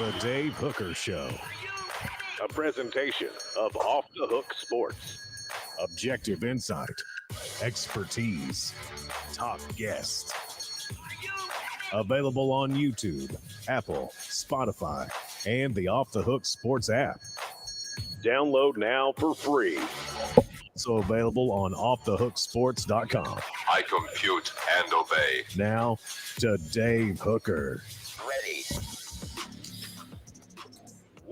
The Dave Hooker Show. A presentation of Off the Hook Sports. Objective insight, expertise, top guests. Available on YouTube, Apple, Spotify, and the Off the Hook Sports app. Download now for free. Also available on offthehooksports.com. I compute and obey. Now to Dave Hooker. Ready.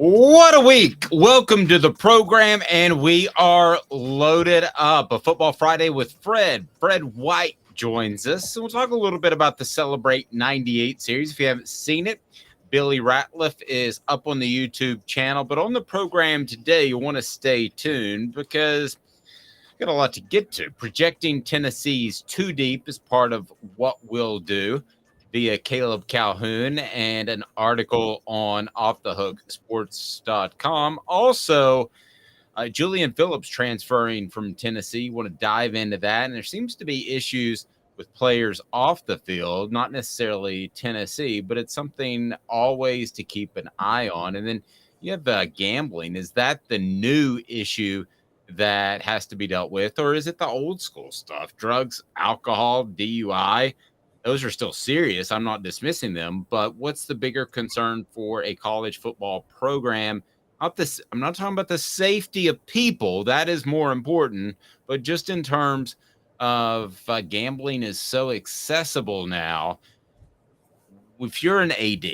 What a week. Welcome to the program, and we are loaded up. A Football Friday with Fred. Fred White joins us. So we'll talk a little bit about the Celebrate 98 series. If you haven't seen it, Billy Ratliff is up on the YouTube channel. But on the program today, you want to stay tuned because we've got a lot to get to. Projecting Tennessee's Too Deep is part of what we'll do via Caleb Calhoun and an article on offthehooksports.com. Also, Julian Phillips transferring from Tennessee. Want to dive into that. And there seems to be issues with players off the field, not necessarily Tennessee, but it's something always to keep an eye on. And then you have gambling. Is that the new issue that has to be dealt with, or is it the old school stuff? Drugs, alcohol, DUI? Those are still serious. I'm not dismissing them, but what's the bigger concern for a college football program? I'm not talking about the safety of people. That is more important, but just in terms of gambling is so accessible now. If you're an AD,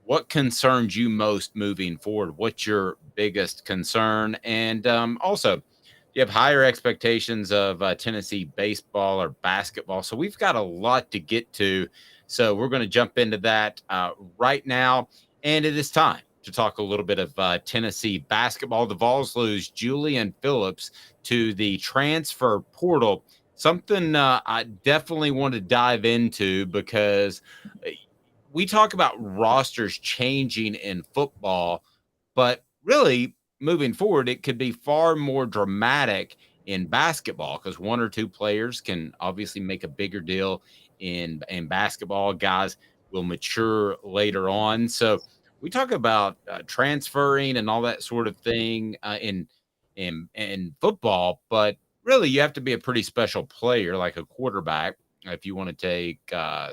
what concerns you most moving forward? What's your biggest concern? And also, you have higher expectations of Tennessee baseball or basketball. So we've got a lot to get to. So we're going to jump into that right now. And it is time to talk a little bit of Tennessee basketball. The Vols lose Julian Phillips to the transfer portal. Something I definitely want to dive into because we talk about rosters changing in football, but really, moving forward, it could be far more dramatic in basketball because one or two players can obviously make a bigger deal in basketball. Guys will mature later on. So we talk about transferring and all that sort of thing in football, but really you have to be a pretty special player like a quarterback. If you want to take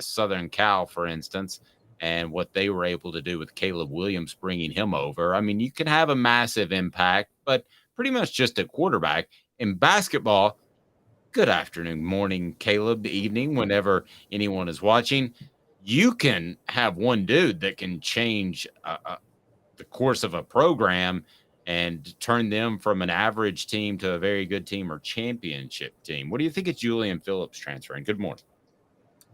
Southern Cal, for instance, and what they were able to do with Caleb Williams, bringing him over. I mean, you can have a massive impact, but pretty much just a quarterback. In basketball, good afternoon, morning, Caleb, evening, whenever anyone is watching, you can have one dude that can change the course of a program and turn them from an average team to a very good team or championship team. What do you think of Julian Phillips transferring? Good morning.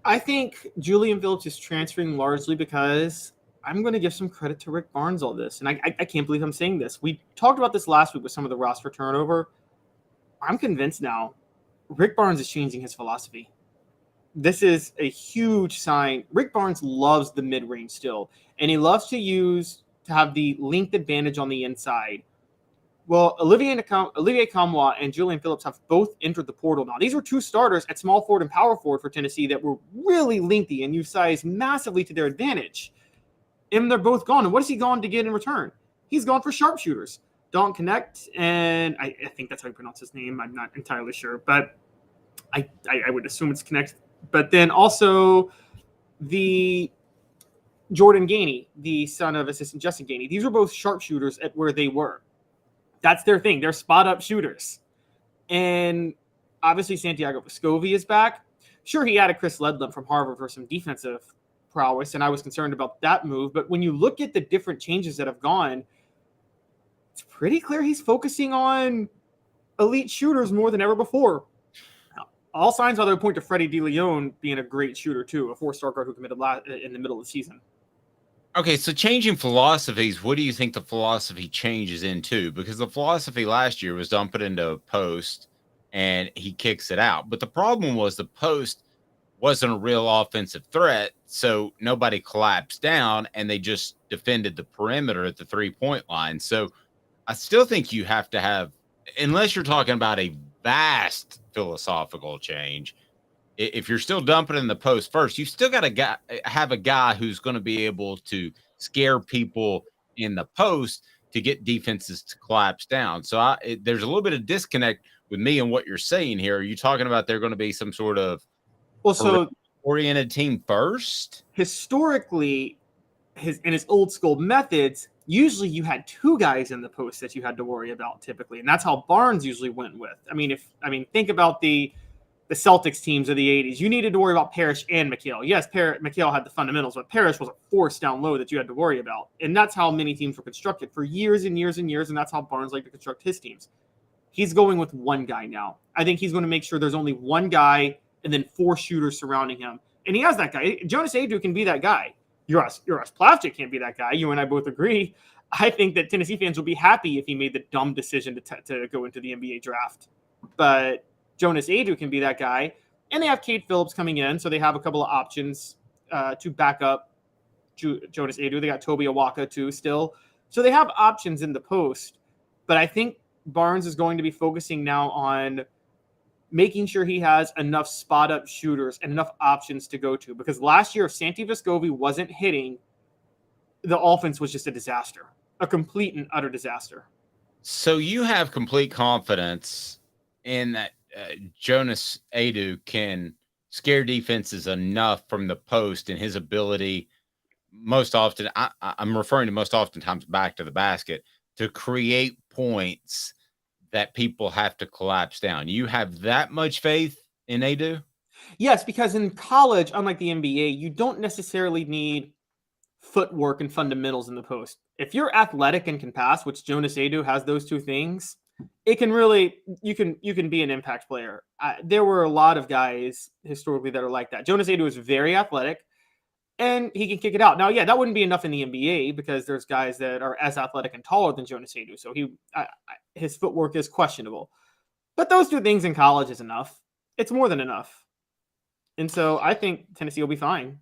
I think Julian Phillips is transferring largely because I'm going to give some credit to Rick Barnes on this. And I can't believe I'm saying this. We talked about this last week with some of the roster turnover. I'm convinced now Rick Barnes is changing his philosophy. This is a huge sign. Rick Barnes loves the mid-range still, and he loves to have the length advantage on the inside. Well, Olivier Kamwa and Julian Phillips have both entered the portal now. These were two starters at small forward and power forward for Tennessee that were really lengthy and used size massively to their advantage. And they're both gone. And what is he going to get in return? He's gone for sharpshooters. Don't Connect, and I think that's how you pronounce his name. I'm not entirely sure, but I would assume it's Connect. But then also the Jordan Gainey, the son of assistant Justin Gainey. These were both sharpshooters at where they were. That's their thing. They're spot-up shooters. And obviously Santiago Vescovi is back. Sure, he added Chris Ledlum from Harvard for some defensive prowess, and I was concerned about that move. But when you look at the different changes that have gone, it's pretty clear he's focusing on elite shooters more than ever before. All signs, although, point to Freddie DeLeon being a great shooter, too, a four-star guard who committed in the middle of the season. Okay, so changing philosophies, what do you think the philosophy changes into? Because the philosophy last year was dump it into a post and he kicks it out. But the problem was the post wasn't a real offensive threat, so nobody collapsed down and they just defended the perimeter at the three-point line. So I still think you have to have, unless you're talking about a vast philosophical change, if you're still dumping in the post first, you've still got to have a guy who's going to be able to scare people in the post to get defenses to collapse down. So there's a little bit of disconnect with me and what you're saying here. Are you talking about they're going to be some sort of oriented team first? Historically, in his old school methods, usually you had two guys in the post that you had to worry about typically, and that's how Barnes usually went with. Think about the Celtics teams of the 80s. You needed to worry about Parrish and McHale. Yes, McHale had the fundamentals, but Parrish was a force down low that you had to worry about. And that's how many teams were constructed for years and years and years, and that's how Barnes liked to construct his teams. He's going with one guy now. I think he's going to make sure there's only one guy and then 4 shooters surrounding him. And he has that guy. Jonas Aidoo can be that guy. Uras Plavsic can't be that guy. You and I both agree. I think that Tennessee fans will be happy if he made the dumb decision to go into the NBA draft. But Jonas Aidoo can be that guy. And they have Kate Phillips coming in, so they have a couple of options to back up Jonas Aidoo. They got Toby Awaka too still. So they have options in the post. But I think Barnes is going to be focusing now on making sure he has enough spot-up shooters and enough options to go to. Because last year, if Santi Vescovi wasn't hitting, the offense was just a disaster. A complete and utter disaster. So you have complete confidence in that Jonas Aidoo can scare defenses enough from the post and his ability most often, I'm referring to most oftentimes back to the basket, to create points that people have to collapse down. You have that much faith in Aidoo? Yes, because in college, unlike the NBA, you don't necessarily need footwork and fundamentals in the post. If you're athletic and can pass, which Jonas Aidoo has those two things, it can really, you can be an impact player. There were a lot of guys historically that are like that. Jonas Aidoo is very athletic and he can kick it out. Now, yeah, that wouldn't be enough in the NBA because there's guys that are as athletic and taller than Jonas Aidoo. So his footwork is questionable. But those two things in college is enough. It's more than enough. And so I think Tennessee will be fine.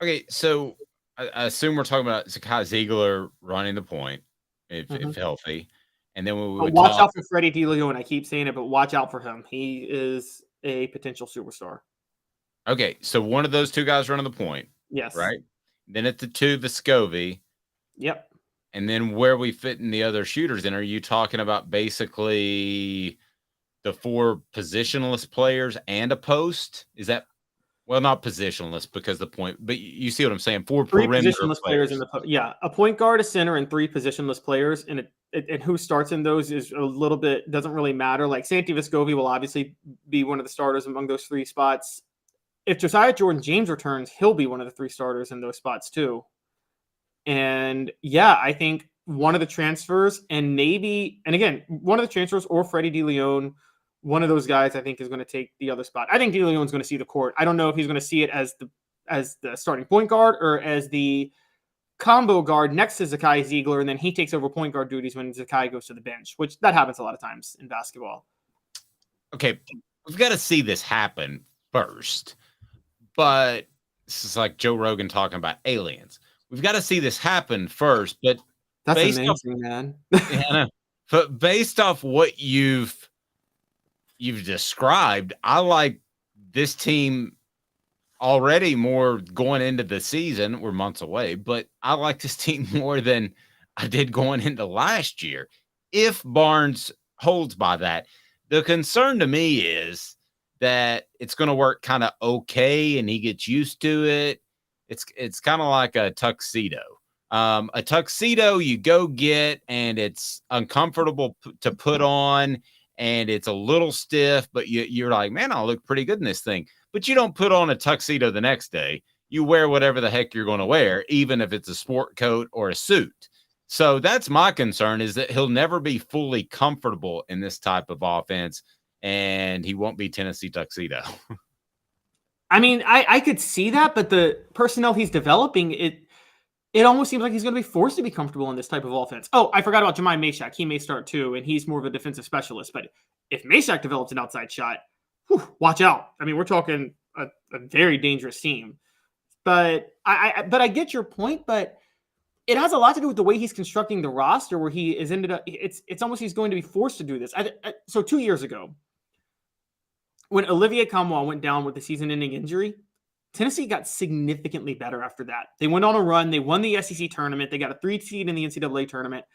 Okay, so I assume we're talking about Zakai Ziegler running the point if healthy. And then we would watch out for Freddie DeLeon. I keep saying it, but watch out for him. He is a potential superstar. Okay, so one of those two guys running the point. Yes. Right? Then at the 2, Vescovi. Yep. And then where we fit in the other shooters, and are you talking about basically the 4 positionless players and a post? Is that, well, not positionless because the point, but you see what I'm saying? 4 perimeter positionless players in the post. Yeah, a point guard, a center, and 3 positionless players. And who starts in those is a little bit, doesn't really matter. Like Santi Vescovi will obviously be one of the starters among those 3 spots. If Josiah Jordan-James returns, he'll be one of the 3 starters in those spots too. And yeah, I think one of the transfers and again, one of the transfers or Freddie DeLeon, one of those guys I think is going to take the other spot. I think DeLeon's going to see the court. I don't know if he's going to see it as the starting point guard or as the combo guard next to Zakai Ziegler, and then he takes over point guard duties when Zakai goes to the bench, which that happens a lot of times in basketball. Okay, we've got to see this happen first. But this is like Joe Rogan talking about aliens. We've got to see this happen first. But that's amazing, man. But based off what you've described, I like this team already more going into the season. We're months away, but I like this team more than I did going into last year. If Barnes holds by that, the concern to me is that it's going to work kind of okay and he gets used to it. It's kind of like a tuxedo. A tuxedo you go get and it's uncomfortable to put on and it's a little stiff, but you're like, man, I'll look pretty good in this thing. But you don't put on a tuxedo the next day. You wear whatever the heck you're going to wear, even if it's a sport coat or a suit. So that's my concern, is that he'll never be fully comfortable in this type of offense, and he won't be Tennessee tuxedo. I mean, I could see that, but the personnel he's developing, it almost seems like he's going to be forced to be comfortable in this type of offense. Oh, I forgot about Jemai Meshack. He may start too, and he's more of a defensive specialist. But if Meshack develops an outside shot, watch out. I mean, we're talking a very dangerous team. But I get your point, but it has a lot to do with the way he's constructing the roster, where he is ended up. It's almost he's going to be forced to do this. So 2 years ago, when Olivier Camois went down with the season-ending injury, Tennessee got significantly better after that. They went on a run. They won the SEC tournament. They got a 3 seed in the NCAA tournament.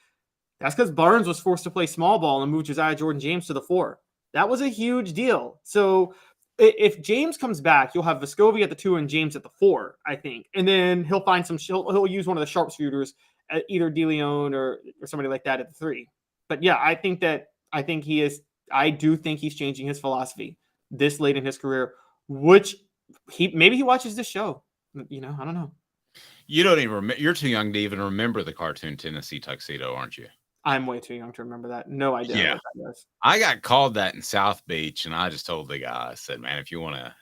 That's because Barnes was forced to play small ball and moved Josiah Jordan-James to the 4. That was a huge deal. So if James comes back, you'll have Vescovi at the 2 and James at the 4, I think. And then he'll find he'll use one of the sharpshooters, either DeLeon or somebody like that at the 3. But yeah, I do think he's changing his philosophy this late in his career, which maybe he watches this show. I don't know. You don't even remember. You're too young to even remember the cartoon Tennessee Tuxedo, aren't you? I'm way too young to remember that. No idea. Yeah. What that is. I got called that in South Beach, and I just told the guy, I said, man, if you want to,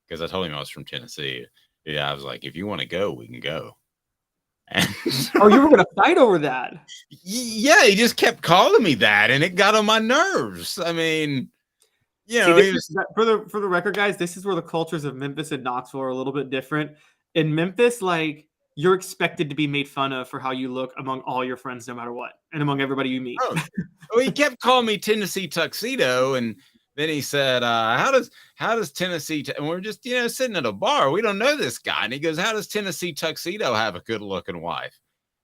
because I told him I was from Tennessee. Yeah, I was like, if you want to go, we can go. And oh, you were going to fight over that? Yeah, he just kept calling me that, and it got on my nerves. I mean, for the record, guys, this is where the cultures of Memphis and Knoxville are a little bit different. In Memphis, like, you're expected to be made fun of for how you look among all your friends, no matter what, and among everybody you meet. Oh. Well, he kept calling me Tennessee Tuxedo, and then he said, how does Tennessee, and we're just, sitting at a bar. We don't know this guy. And he goes, how does Tennessee Tuxedo have a good looking wife?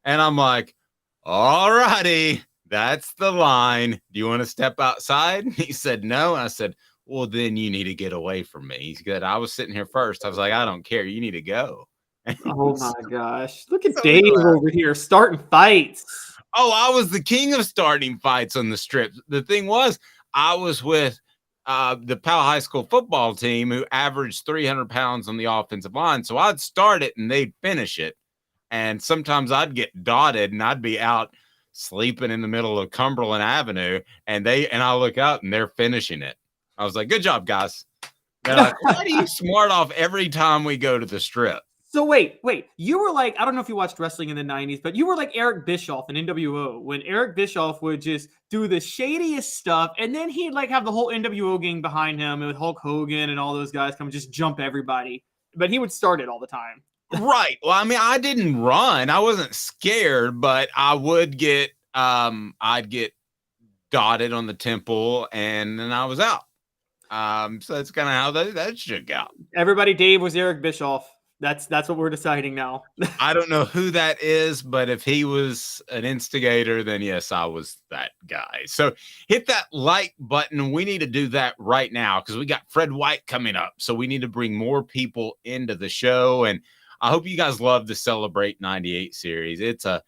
And I'm like, all righty, that's the line. Do you want to step outside? And he said, no. And I said, well, then you need to get away from me. He said, I was sitting here first. I was like, I don't care. You need to go. Oh my gosh. Look at Dave over here starting fights. Oh, I was the king of starting fights on the strip. The thing was, I was with the Powell High School football team who averaged 300 pounds on the offensive line. So I'd start it and they'd finish it. And sometimes I'd get dotted and I'd be out sleeping in the middle of Cumberland Avenue and I look out and they're finishing it. I was like, good job, guys. They're like, why do you smart off every time we go to the strip? So wait, you were like, I don't know if you watched wrestling in the 90s, but you were like Eric Bischoff in NWO when Eric Bischoff would just do the shadiest stuff. And then he'd like have the whole NWO gang behind him and with Hulk Hogan and all those guys come just jump everybody. But he would start it all the time. Right. Well, I mean, I didn't run. I wasn't scared, but I would get, I'd get dotted on the temple and then I was out. So that's kind of how that shook out. Everybody, Dave was Eric Bischoff. That's what we're deciding now. I don't know who that is, but if he was an instigator, then yes, I was that guy. So hit that like button. We need to do that right now because we got Fred White coming up. So we need to bring more people into the show. And I hope you guys love the Celebrate 98 series. It's a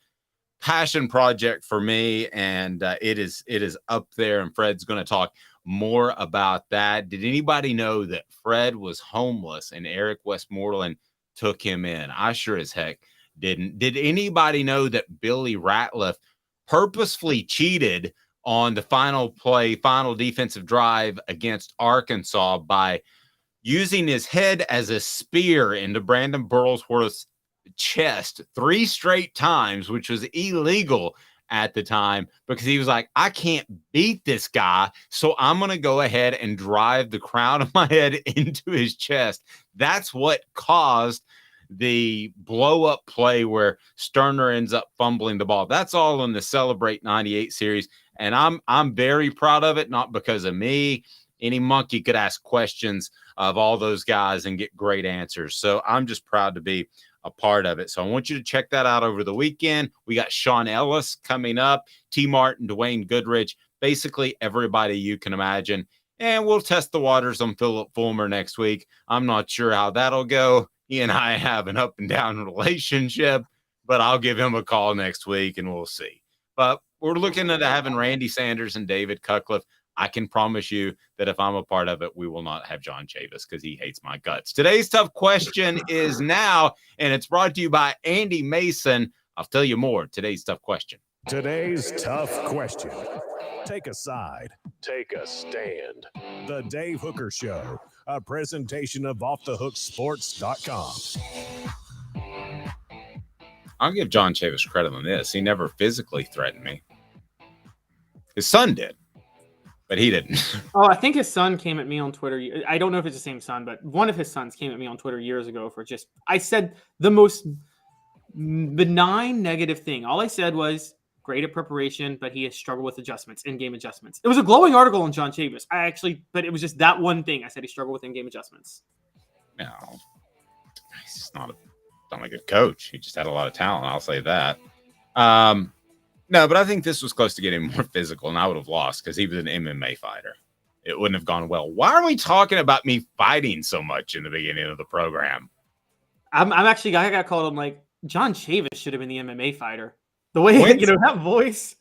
passion project for me, and it is up there. And Fred's going to talk more about that. Did anybody know that Fred was homeless and Eric Westmoreland took him in? I sure as heck didn't. Did anybody know that Billy Ratliff purposefully cheated on the final defensive drive against Arkansas by using his head as a spear into Brandon Burlsworth's chest 3 straight times, which was illegal at the time, because he was like, I can't beat this guy, so I'm going to go ahead and drive the crown of my head into his chest. That's what caused the blow-up play where Sterner ends up fumbling the ball. That's all in the Celebrate 98 series, and I'm very proud of it, not because of me. Any monkey could ask questions of all those guys and get great answers. So I'm just proud to be a part of it. So I want you to check that out over the weekend. We got Sean Ellis coming up, T. Martin, Dwayne Goodrich, basically everybody you can imagine. And we'll test the waters on Philip Fulmer next week. I'm not sure how that'll go. He and I have an up and down relationship, but I'll give him a call next week and we'll see. But we're looking at having Randy Sanders and David Cutcliffe. I can promise you that if I'm a part of it, we will not have John Chavis because he hates my guts. Today's tough question is now, and it's brought to you by Andy Mason. I'll tell you more. Today's tough question. Today's tough question. Take a side. Take a stand. The Dave Hooker Show, a presentation of offthehooksports.com. I'll give John Chavis credit on this. He never physically threatened me. His son did. But he didn't. Oh, I think his son came at me on Twitter. I don't know if it's the same son, but one of his sons came at me on Twitter years ago for just, I said the most benign negative thing. All I said was great at preparation, but he has struggled with adjustments, in-game adjustments. It was a glowing article on John Chavis. But it was just that one thing. I said he struggled with in-game adjustments. No. He's just not a good coach. He just had a lot of talent. I'll say that. No, but I think this was close to getting more physical, and I would have lost because he was an MMA fighter. It wouldn't have gone well. Why are we talking about me fighting so much in the beginning of the program? I'm actually, I got called. I'm like, John Chavis should have been the MMA fighter. The way, that voice.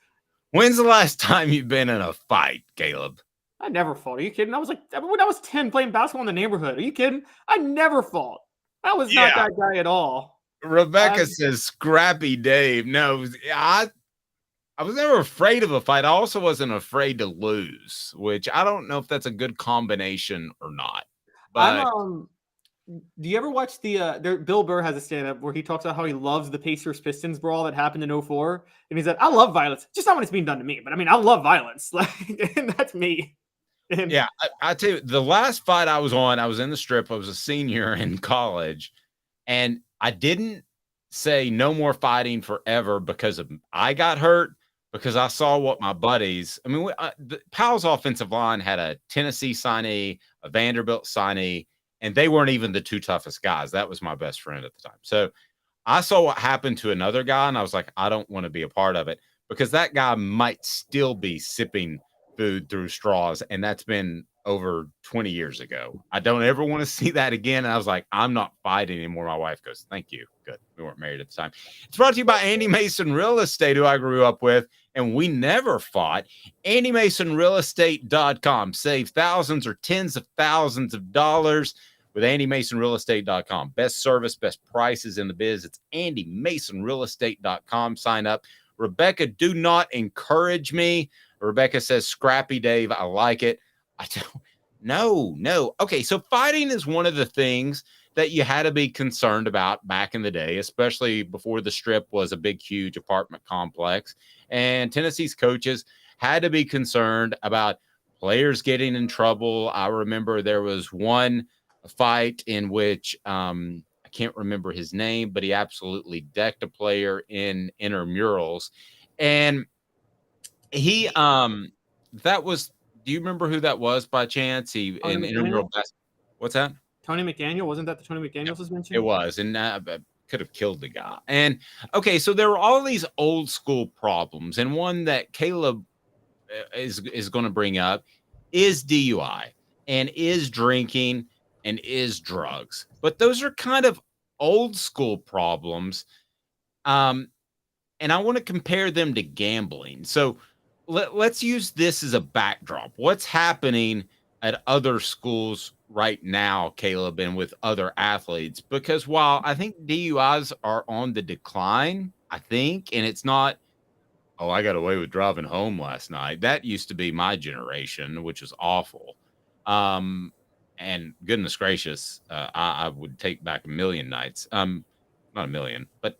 When's the last time you've been in a fight, Caleb? I never fought. Are you kidding? I was like, when I was 10 playing basketball in the neighborhood. Are you kidding? I never fought. I was not that guy at all. Rebecca says, Scrappy Dave. No, I was never afraid of a fight. I also wasn't afraid to lose, which I don't know if that's a good combination or not. But do you ever watch Bill Burr has a stand-up where he talks about how he loves the Pacers-Pistons brawl that happened in 2004? And he said, I love violence. Just not when it's being done to me. But I mean, I love violence. And that's me. And yeah, I tell you, the last fight I was on, I was in the Strip. I was a senior in college. And I didn't say no more fighting forever because I got hurt, because I saw what my buddies, Powell's offensive line had a Tennessee signee, a Vanderbilt signee, and they weren't even the two toughest guys. That was my best friend at the time. So I saw what happened to another guy, and I was like, I don't want to be a part of it, because that guy might still be sipping food through straws, and that's been over 20 years ago. I don't ever want to see that again. And I was like, I'm not fighting anymore. My wife goes, thank you. Good. We weren't married at the time. It's brought to you by Andy Mason Real Estate, who I grew up with, and we never fought. AndyMasonRealEstate.com. Save thousands or tens of thousands of dollars with AndyMasonRealEstate.com. Best service, best prices in the biz. It's AndyMasonRealEstate.com. Sign up. Rebecca, do not encourage me. Rebecca says, Scrappy Dave, I like it. I don't. No. Okay, so fighting is one of the things that you had to be concerned about back in the day, especially before the Strip was a big, huge apartment complex. And Tennessee's coaches had to be concerned about players getting in trouble. I remember there was one fight in which I can't remember his name, but he absolutely decked a player in intramurals. And he that was, do you remember who that was by chance? He in intramural basketball. What's that? Tony McDaniel. Wasn't that the Tony McDaniel suspension? It was, and could have killed the guy. And okay, so there were all these old school problems, and one that Caleb is going to bring up is DUI, and is drinking, and is drugs. But those are kind of old school problems, and I want to compare them to gambling. So let's use this as a backdrop. What's happening at other schools right now, Caleb, and with other athletes? Because while I think DUIs are on the decline, I think, and it's not, oh, I got away with driving home last night. That used to be my generation, which was awful. And goodness gracious, I would take back a million nights. Not a million, but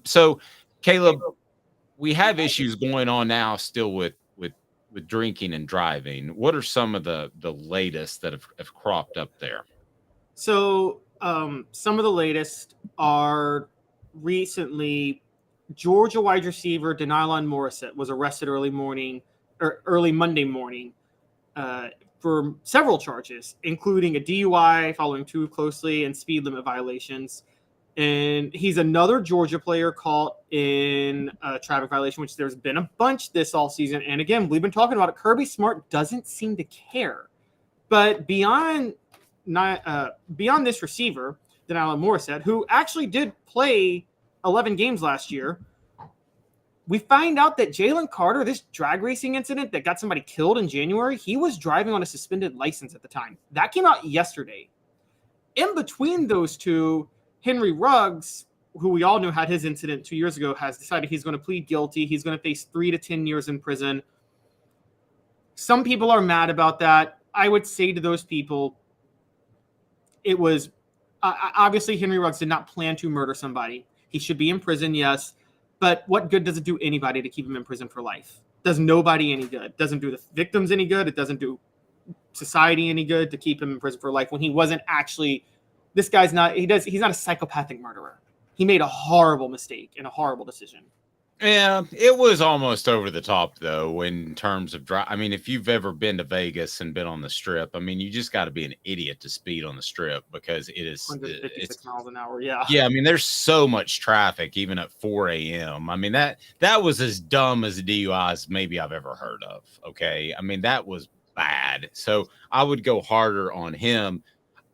so Caleb, we have issues going on now still with drinking and driving. What are some of the latest that have cropped up there? So some of the latest are recently Georgia wide receiver Denylon Morissette was arrested early Monday morning for several charges, including a DUI, following too closely, and speed limit violations. And he's another Georgia player caught in a traffic violation, which there's been a bunch this all season. And again, we've been talking about it. Kirby Smart doesn't seem to care. But beyond this receiver, Denylon Morissette, who actually did play 11 games last year, we find out that Jalen Carter, this drag racing incident that got somebody killed in January, he was driving on a suspended license at the time. That came out yesterday. In between those two, Henry Ruggs, who we all knew had his incident 2 years ago, has decided he's going to plead guilty. He's going to face 3 to 10 years in prison. Some people are mad about that. I would say to those people, it was obviously Henry Ruggs did not plan to murder somebody. He should be in prison, yes. But what good does it do anybody to keep him in prison for life? Does nobody any good. Doesn't do the victims any good. It doesn't do society any good to keep him in prison for life when he wasn't actually. This guy's not. He's not a psychopathic murderer. He made a horrible mistake and a horrible decision. Yeah, it was almost over the top though in terms of drive. I mean, if you've ever been to Vegas and been on the Strip, I mean, you just got to be an idiot to speed on the Strip because it's 156 miles an hour. Yeah. yeah. I mean, there's so much traffic even at 4 a.m. I mean that was as dumb as a DUI as maybe I've ever heard of. Okay, I mean that was bad. So I would go harder on him.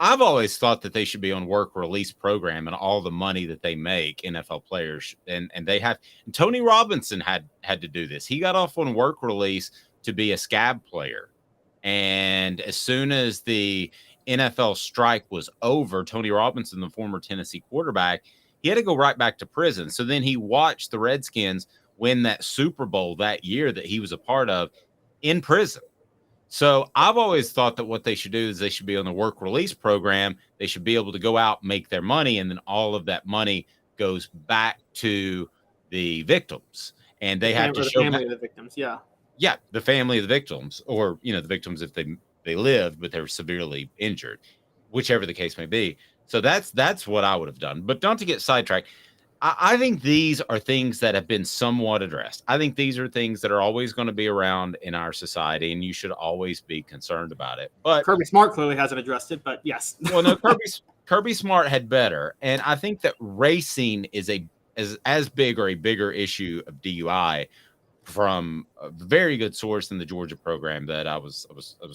I've always thought that they should be on work release program and all the money that they make, NFL players, and they have. And Tony Robinson had to do this. He got off on work release to be a scab player, and as soon as the NFL strike was over, Tony Robinson, the former Tennessee quarterback, he had to go right back to prison. So then he watched the Redskins win that Super Bowl that year that he was a part of in prison. So I've always thought that what they should do is they should be on the work release program. They should be able to go out, make their money, and then all of that money goes back to the victims. And they have to the show family of the victims. Yeah. yeah, the family of the victims, or the victims if they lived but they were severely injured, whichever the case may be. So that's what I would have done. But not to get sidetracked. I think these are things that have been somewhat addressed. I think these are things that are always going to be around in our society, and you should always be concerned about it. But Kirby Smart clearly hasn't addressed it, but yes. well, no, Kirby Smart had better, and I think that racing is as big or a bigger issue of DUI from a very good source in the Georgia program that I was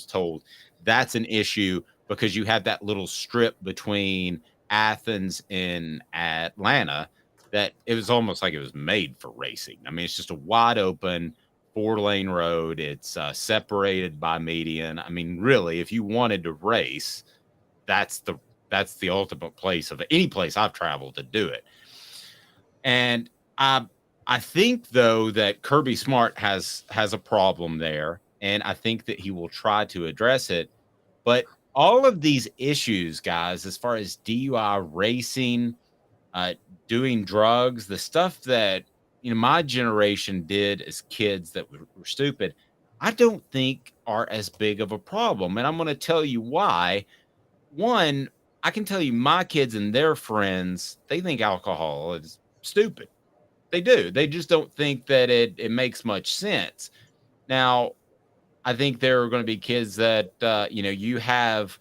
told. That's an issue because you have that little strip between Athens and Atlanta that it was almost like it was made for racing. I mean, it's just a wide open 4-lane road. It's separated by median. I mean, really, if you wanted to race, that's the ultimate place of any place I've traveled to do it. And I think though that Kirby Smart has a problem there, and I think that he will try to address it. But all of these issues, guys, as far as DUI, racing, doing drugs, the stuff that my generation did as kids that were stupid, I don't think are as big of a problem. And I'm going to tell you why. One, I can tell you my kids and their friends, they think alcohol is stupid. They do. They just don't think that it makes much sense. Now, I think there are going to be kids that you have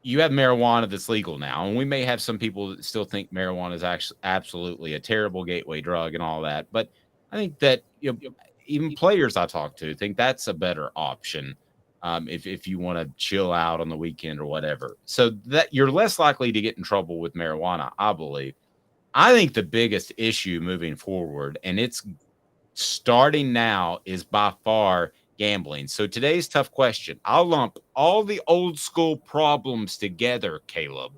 marijuana that's legal now, and we may have some people that still think marijuana is actually absolutely a terrible gateway drug and all that. But I think that even players I talk to think that's a better option if you want to chill out on the weekend or whatever. So that you're less likely to get in trouble with marijuana, I believe. I think the biggest issue moving forward, and it's starting now, is by far gambling. So today's tough question. I'll lump all the old school problems together, Caleb,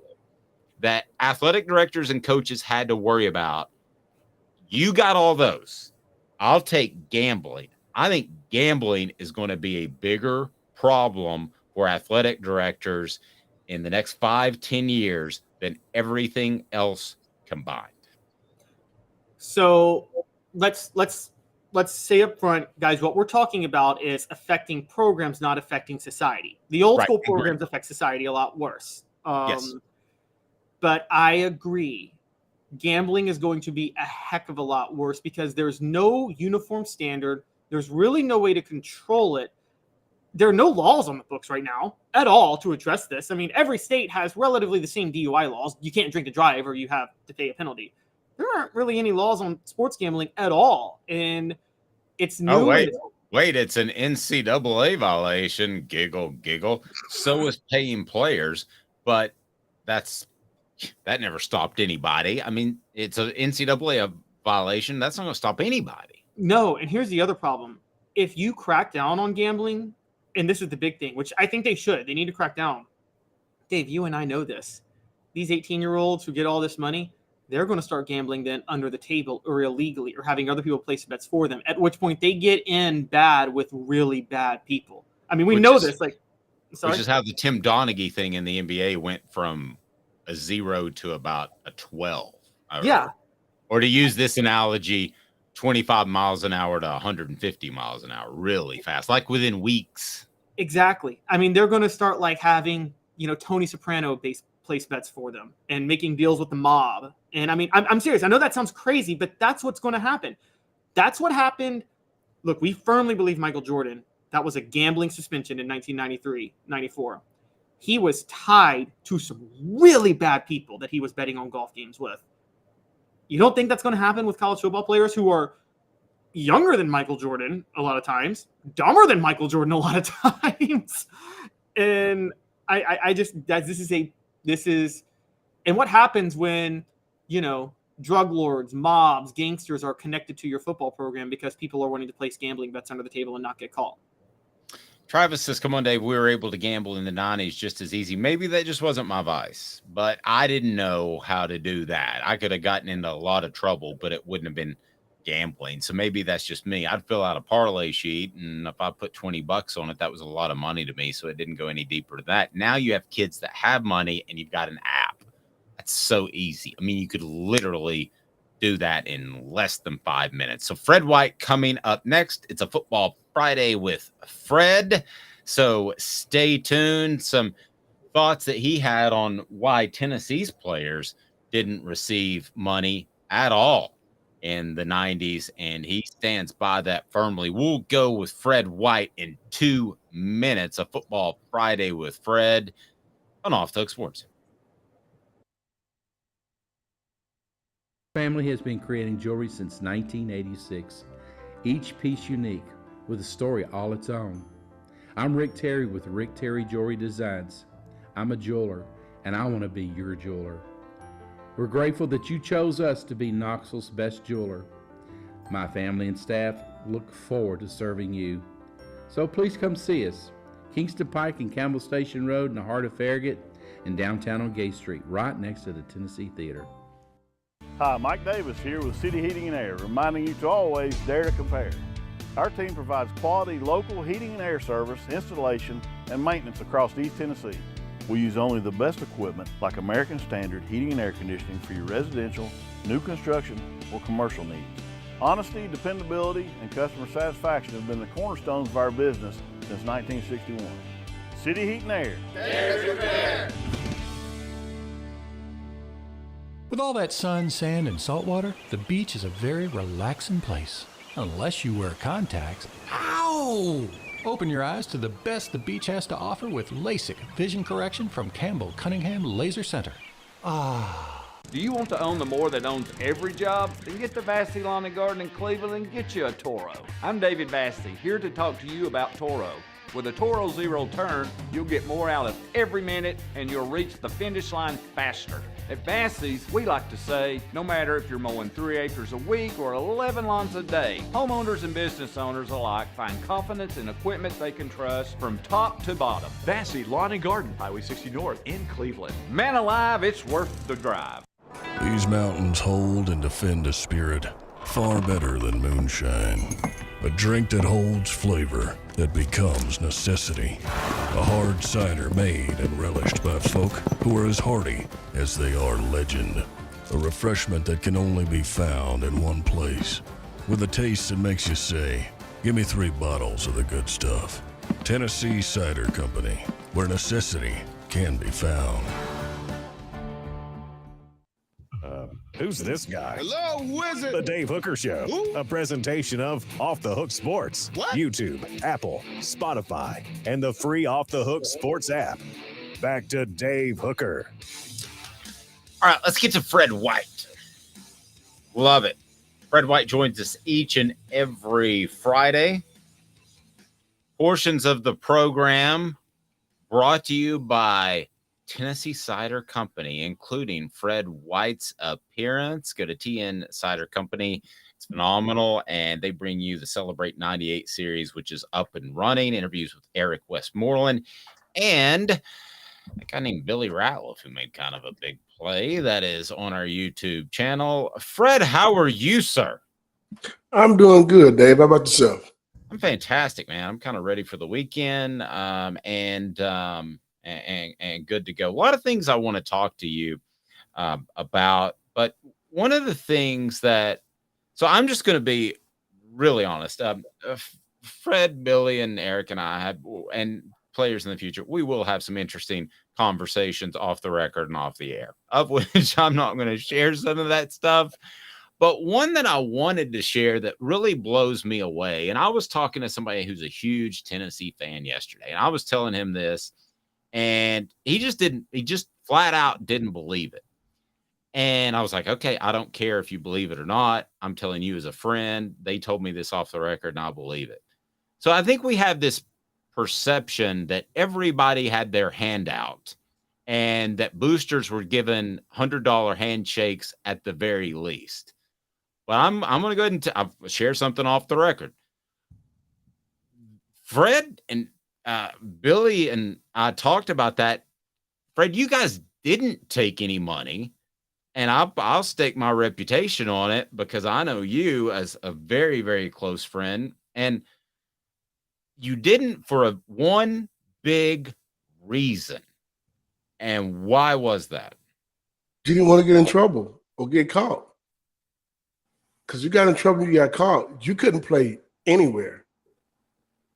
that athletic directors and coaches had to worry about. You got all those. I'll take gambling. I think gambling is going to be a bigger problem for athletic directors in the next 5-10 years than everything else combined. So let's say up front, guys, what we're talking about is affecting programs, not affecting society. The old school programs affect society a lot worse. Yes. But I agree. Gambling is going to be a heck of a lot worse because there's no uniform standard. There's really no way to control it. There are no laws on the books right now at all to address this. I mean, every state has relatively the same DUI laws. You can't drink and drive or you have to pay a penalty. There aren't really any laws on sports gambling at all. And it's new. Oh, wait, it's an NCAA violation. Giggle, giggle. So is paying players, but that never stopped anybody. I mean, it's an NCAA violation. That's not going to stop anybody. No, and here's the other problem. If you crack down on gambling, and this is the big thing, which I think they should. They need to crack down. Dave, you and I know this. These 18-year-olds who get all this money, they're going to start gambling then under the table or illegally or having other people place bets for them, at which point they get in bad with really bad people. I mean, we know this. Which is how the Tim Donaghy thing in the NBA went from a 0 to about a 12. Yeah. Or to use this analogy, 25 miles an hour to 150 miles an hour really fast, like within weeks. Exactly. I mean, they're going to start like having, Tony Soprano place bets for them and making deals with the mob. And I mean, I'm serious. I know that sounds crazy, but that's what's going to happen. That's what happened. Look, we firmly believe Michael Jordan, that was a gambling suspension in 1993, 94. He was tied to some really bad people that he was betting on golf games with. You don't think that's going to happen with college football players who are younger than Michael Jordan a lot of times, dumber than Michael Jordan a lot of times? And this is, and what happens when, drug lords, mobs, gangsters are connected to your football program because people are wanting to place gambling bets under the table and not get caught. Travis says, come on, Dave, we were able to gamble in the 90s just as easy. Maybe that just wasn't my vice, but I didn't know how to do that. I could have gotten into a lot of trouble, but it wouldn't have been gambling. So maybe that's just me. I'd fill out a parlay sheet, and if I put $20 on it, that was a lot of money to me, so it didn't go any deeper to that. Now you have kids that have money, and you've got an app. That's so easy. I mean, you could literally do that in less than 5 minutes. So Fred White coming up next. It's a Football Friday with Fred. So stay tuned. Some thoughts that he had on why Tennessee's players didn't receive money at all in the 90s, and he stands by that firmly. We'll go with Fred White in 2 minutes. A Football Friday with Fred on Off the Hook Sports. Family has been creating jewelry since 1986, each piece unique with a story all its own. I'm Rick Terry with Rick Terry Jewelry Designs. I'm a jeweler, and I want to be your jeweler. We're grateful that you chose us to be Knoxville's best jeweler. My family and staff look forward to serving you. So please come see us. Kingston Pike and Campbell Station Road in the heart of Farragut, and downtown on Gay Street, right next to the Tennessee Theater. Hi, Mike Davis here with City Heating and Air, reminding you to always dare to compare. Our team provides quality local heating and air service, installation, and maintenance across East Tennessee. We use only the best equipment like American Standard heating and air conditioning for your residential, new construction, or commercial needs. Honesty, dependability, and customer satisfaction have been the cornerstones of our business since 1961. City Heat and Air. Dare to compare. With all that sun, sand, and salt water, the beach is a very relaxing place. Unless you wear contacts. Ow! Open your eyes to the best the beach has to offer with LASIK vision correction from Campbell Cunningham Laser Center. Do you want to own the more that owns every job? Then get to Vassey Lawn and Garden in Cleveland and get you a Toro. I'm David Vassey, here to talk to you about Toro. With a Toro Zero Turn, you'll get more out of every minute and you'll reach the finish line faster. At Vassey's, we like to say, no matter if you're mowing 3 acres a week or 11 lawns a day, homeowners and business owners alike find confidence in equipment they can trust from top to bottom. Vassey Lawn and Garden, Highway 60 North in Cleveland. Man alive, it's worth the drive. These mountains hold and defend a spirit far better than moonshine. A drink that holds flavor that becomes necessity. A hard cider made and relished by folk who are as hearty as they are legend. A refreshment that can only be found in one place. With a taste that makes you say, give me 3 bottles of the good stuff. Tennessee Cider Company, where necessity can be found. Who's this guy? Hello, wizard. The Dave Hooker Show, a presentation of Off the Hook Sports, YouTube, Apple, Spotify, and the free Off the Hook Sports app. Back to Dave Hooker. All right, let's get to Fred White. Love it. Fred White joins us each and every Friday. Portions of the program brought to you by Tennessee Cider Company, including Fred White's appearance. Go to TN Cider Company. It's phenomenal, and they bring you the Celebrate 98 series, which is up and running. Interviews with Eric Westmoreland and a guy named Billy Ratliff, who made kind of a big play that is on our YouTube channel. Fred, how are you, sir? I'm doing good, Dave. How about yourself? I'm fantastic, man. I'm kind of ready for the weekend, and good to go. A lot of things I want to talk to you about, but one of the things that, so I'm just going to be really honest. Fred, Billy, and Eric and I have, and players in the future, we will have some interesting conversations off the record and off the air, of which I'm not going to share some of that stuff. But one that I wanted to share that really blows me away, and I was talking to somebody who's a huge Tennessee fan yesterday, and I was telling him this, and he just flat out didn't believe it. And I was like, okay, I don't care if you believe it or not. I'm telling you as a friend. They told me this off the record, and I believe it. So I think we have this perception that everybody had their hand out and that boosters were given $100 handshakes at the very least. But I'm going to go ahead and share something off the record. Fred and Billy and I talked about that. Fred, you guys didn't take any money, and I'll stake my reputation on it because I know you as a very, very close friend, and you didn't for one big reason. And why was that? You didn't want to get in trouble or get caught. Because you got in trouble, you got caught. You couldn't play anywhere.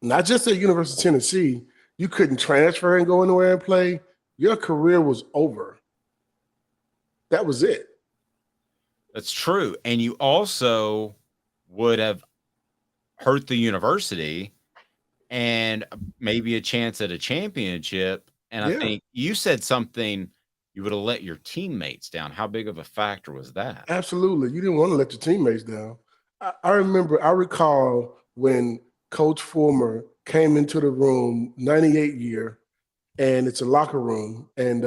Not just at University of Tennessee. You couldn't transfer and go anywhere and play. Your career was over. That was it. That's true. And you also would have hurt the university and maybe a chance at a championship. And I think you said something, you would have let your teammates down. How big of a factor was that? Absolutely. You didn't want to let your teammates down. I recall when Coach Fulmer came into the room, 98 year, and it's a locker room and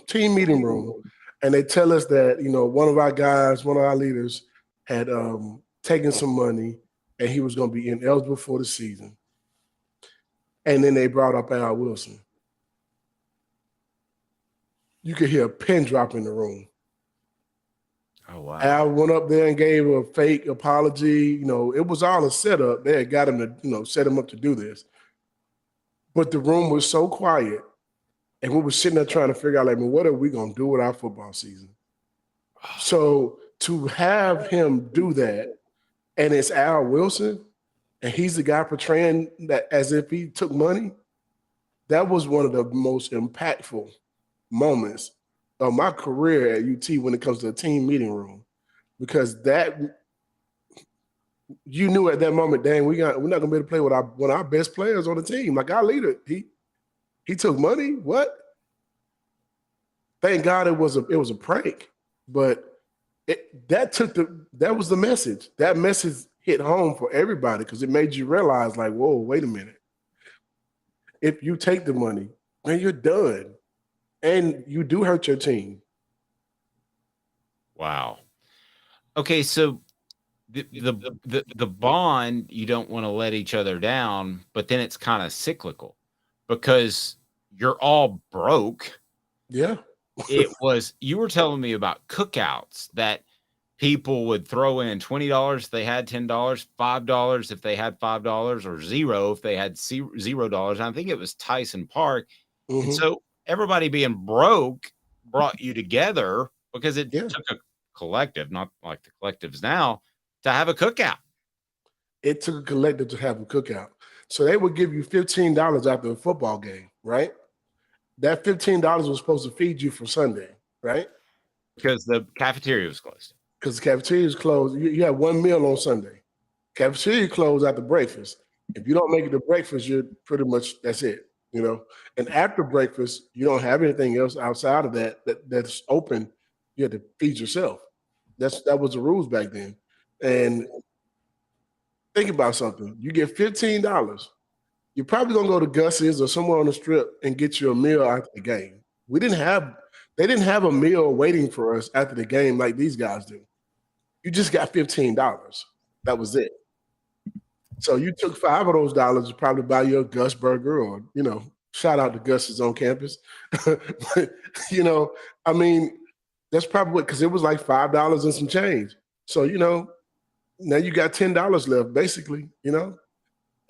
team meeting room. And they tell us that, one of our guys, one of our leaders had taken some money and he was going to be ineligible for the season. And then they brought up Al Wilson. You could hear a pin drop in the room. Oh, wow. Al went up there and gave a fake apology. It was all a setup. They had got him to, set him up to do this. But the room was so quiet. And we were sitting there trying to figure out, what are we going to do with our football season? So to have him do that, and it's Al Wilson, and he's the guy portraying that as if he took money, that was one of the most impactful moments of my career at UT when it comes to a team meeting room. Because that, you knew at that moment, dang, we're not going to be able to play with one of our best players on the team. Like our leader, he took money? What? Thank God it was a prank. But that was the message. That message hit home for everybody because it made you realize, whoa, wait a minute. If you take the money, man, you're done. And you do hurt your team. Wow. Okay, so the bond, you don't want to let each other down, but then it's kind of cyclical because you're all broke. Yeah. You were telling me about cookouts that people would throw in $20 if they had $10, $5 if they had $5, or $0 if they had $0. And I think it was Tyson Park. Mm-hmm. And so everybody being broke brought you together because it took a collective, not like the collectives now, to have a cookout. It took a collective to have a cookout. So they would give you $15 after a football game, right? That $15 was supposed to feed you for Sunday, right? Because the cafeteria was closed. Because the cafeteria is closed. You have one meal on Sunday. Cafeteria closed after breakfast. If you don't make it to breakfast, you're pretty much, that's it, And after breakfast, you don't have anything else outside of that's open. You have to feed yourself. That was the rules back then. And think about something. You get $15. You're probably gonna go to Gus's or somewhere on the strip and get you a meal after the game. They didn't have a meal waiting for us after the game like these guys do. You just got $15. That was it. So you took $5 of those dollars to probably buy you a Gus burger or, shout out to Gus's on campus. But, that's probably what, because it was like $5 and some change. So, now you got $10 left, basically,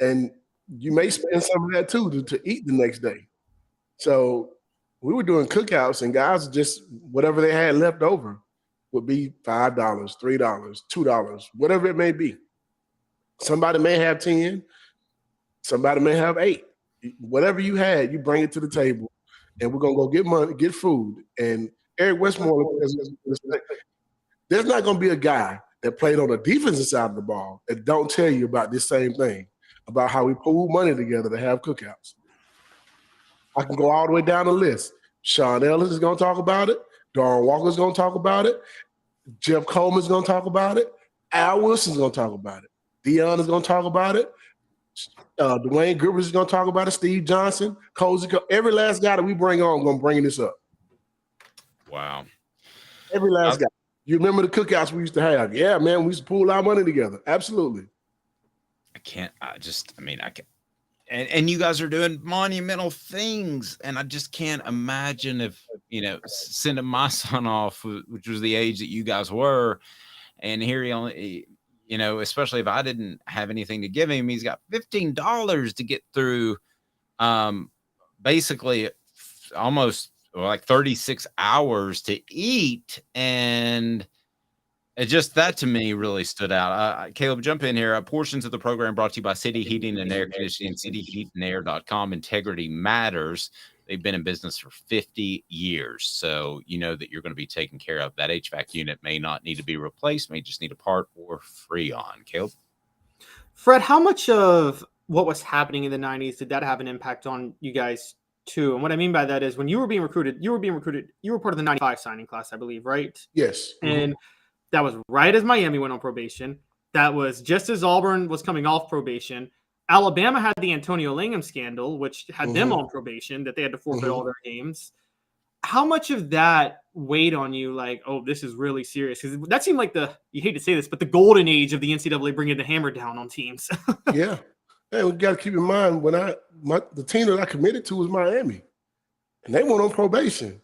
and you may spend some of that too to eat the next day. So we were doing cookouts and guys just, whatever they had left over would be $5, $3, $2, whatever it may be. Somebody may have 10, somebody may have 8. Whatever you had, you bring it to the table, and we're gonna go get money, get food. And Eric Westmoreland, there's not gonna be a guy that played on the defensive side of the ball that don't tell you about this same thing, about how we pool money together to have cookouts. I can go all the way down the list. Sean Ellis is gonna talk about it. Darren Walker's gonna talk about it. Jeff Coleman's gonna talk about it. Al Wilson's gonna talk about it. Dion is gonna talk about it. Dwayne Gribber is going to talk about it. Steve Johnson, Cozy, every last guy that we bring on going to bring this up. Wow. Every last guy. You remember the cookouts we used to have? Yeah, man, we used to pool our money together. Absolutely. I can't. And you guys are doing monumental things, and I just can't imagine if, sending my son off, which was the age that you guys were, and here he only – especially if I didn't have anything to give him, he's got $15 to get through basically almost like 36 hours to eat. And it just, that to me really stood out. Caleb, jump in here. Portions of the program brought to you by City Heating and Air Conditioning, cityheatandair.com. Integrity matters. They've been in business for 50 years. So you know that you're going to be taken care of. That HVAC unit may not need to be replaced, may just need a part or Freon. Caleb? Fred, how much of what was happening in the 90s did that have an impact on you guys too? And what I mean by that is when you were being recruited, you were part of the 95 signing class, I believe, right? Yes. And that was right as Miami went on probation. That was just as Auburn was coming off probation. Alabama had the Antonio Langham scandal, which had them on probation, that they had to forfeit all their games. How much of that weighed on you? Like, oh, this is really serious. Because that seemed like you hate to say this, but the golden age of the NCAA bringing the hammer down on teams. Yeah. Hey, we got to keep in mind when the team that I committed to was Miami, and they went on probation.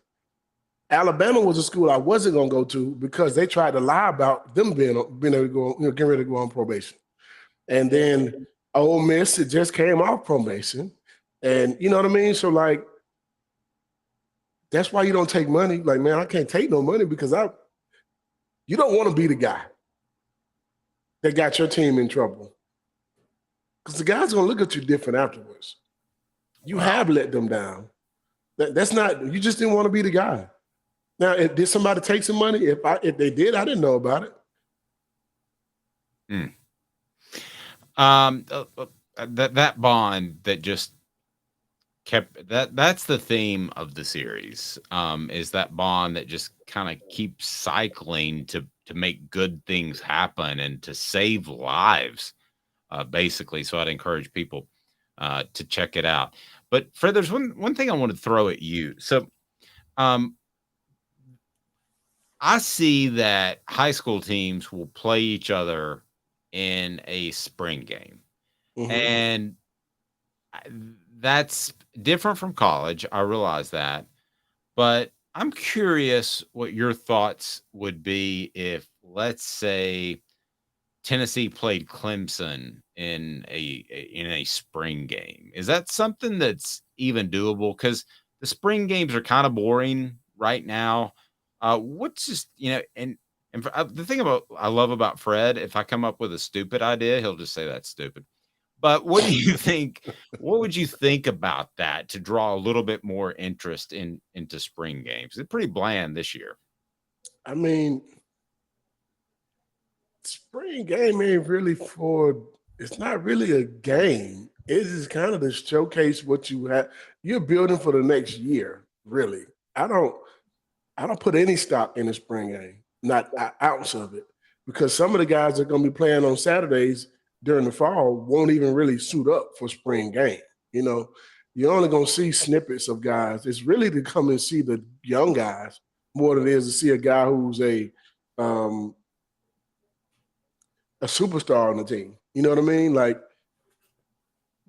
Alabama was a school I wasn't going to go to because they tried to lie about them being able to go, getting ready to go on probation. And then Ole Miss, it just came off probation. And you know what I mean? So, like, that's why you don't take money. Like, man, I can't take no money because you don't want to be the guy that got your team in trouble. Because the guy's going to look at you different afterwards. You have let them down. That's not, you just didn't want to be the guy. Now, did somebody take some money? If they did, I didn't know about it. That bond that just kept that's the theme of the series, is that bond that just kind of keeps cycling to make good things happen and to save lives, basically. So I'd encourage people to check it out. But Fred, there's one thing I want to throw at you. So I see that high school teams will play each other in a spring game. And that's different from college. I realize that. But I'm curious what your thoughts would be if, let's say, Tennessee played Clemson in a spring game. Is that something that's even doable? Because the spring games are kind of boring right now. What's just, and the thing I love about Fred, if I come up with a stupid idea, he'll just say that's stupid. But what do you think? What would you think about that to draw a little bit more interest into spring games? It's pretty bland this year. I mean, spring game ain't really it's not really a game. It is kind of to showcase what you have. You're building for the next year, really. I don't put any stock in the spring game, not an ounce of it, because some of the guys that are going to be playing on Saturdays during the fall won't even really suit up for spring game. You're only going to see snippets of guys. It's really to come and see the young guys more than it is to see a guy who's a superstar on the team. You know what I mean? Like,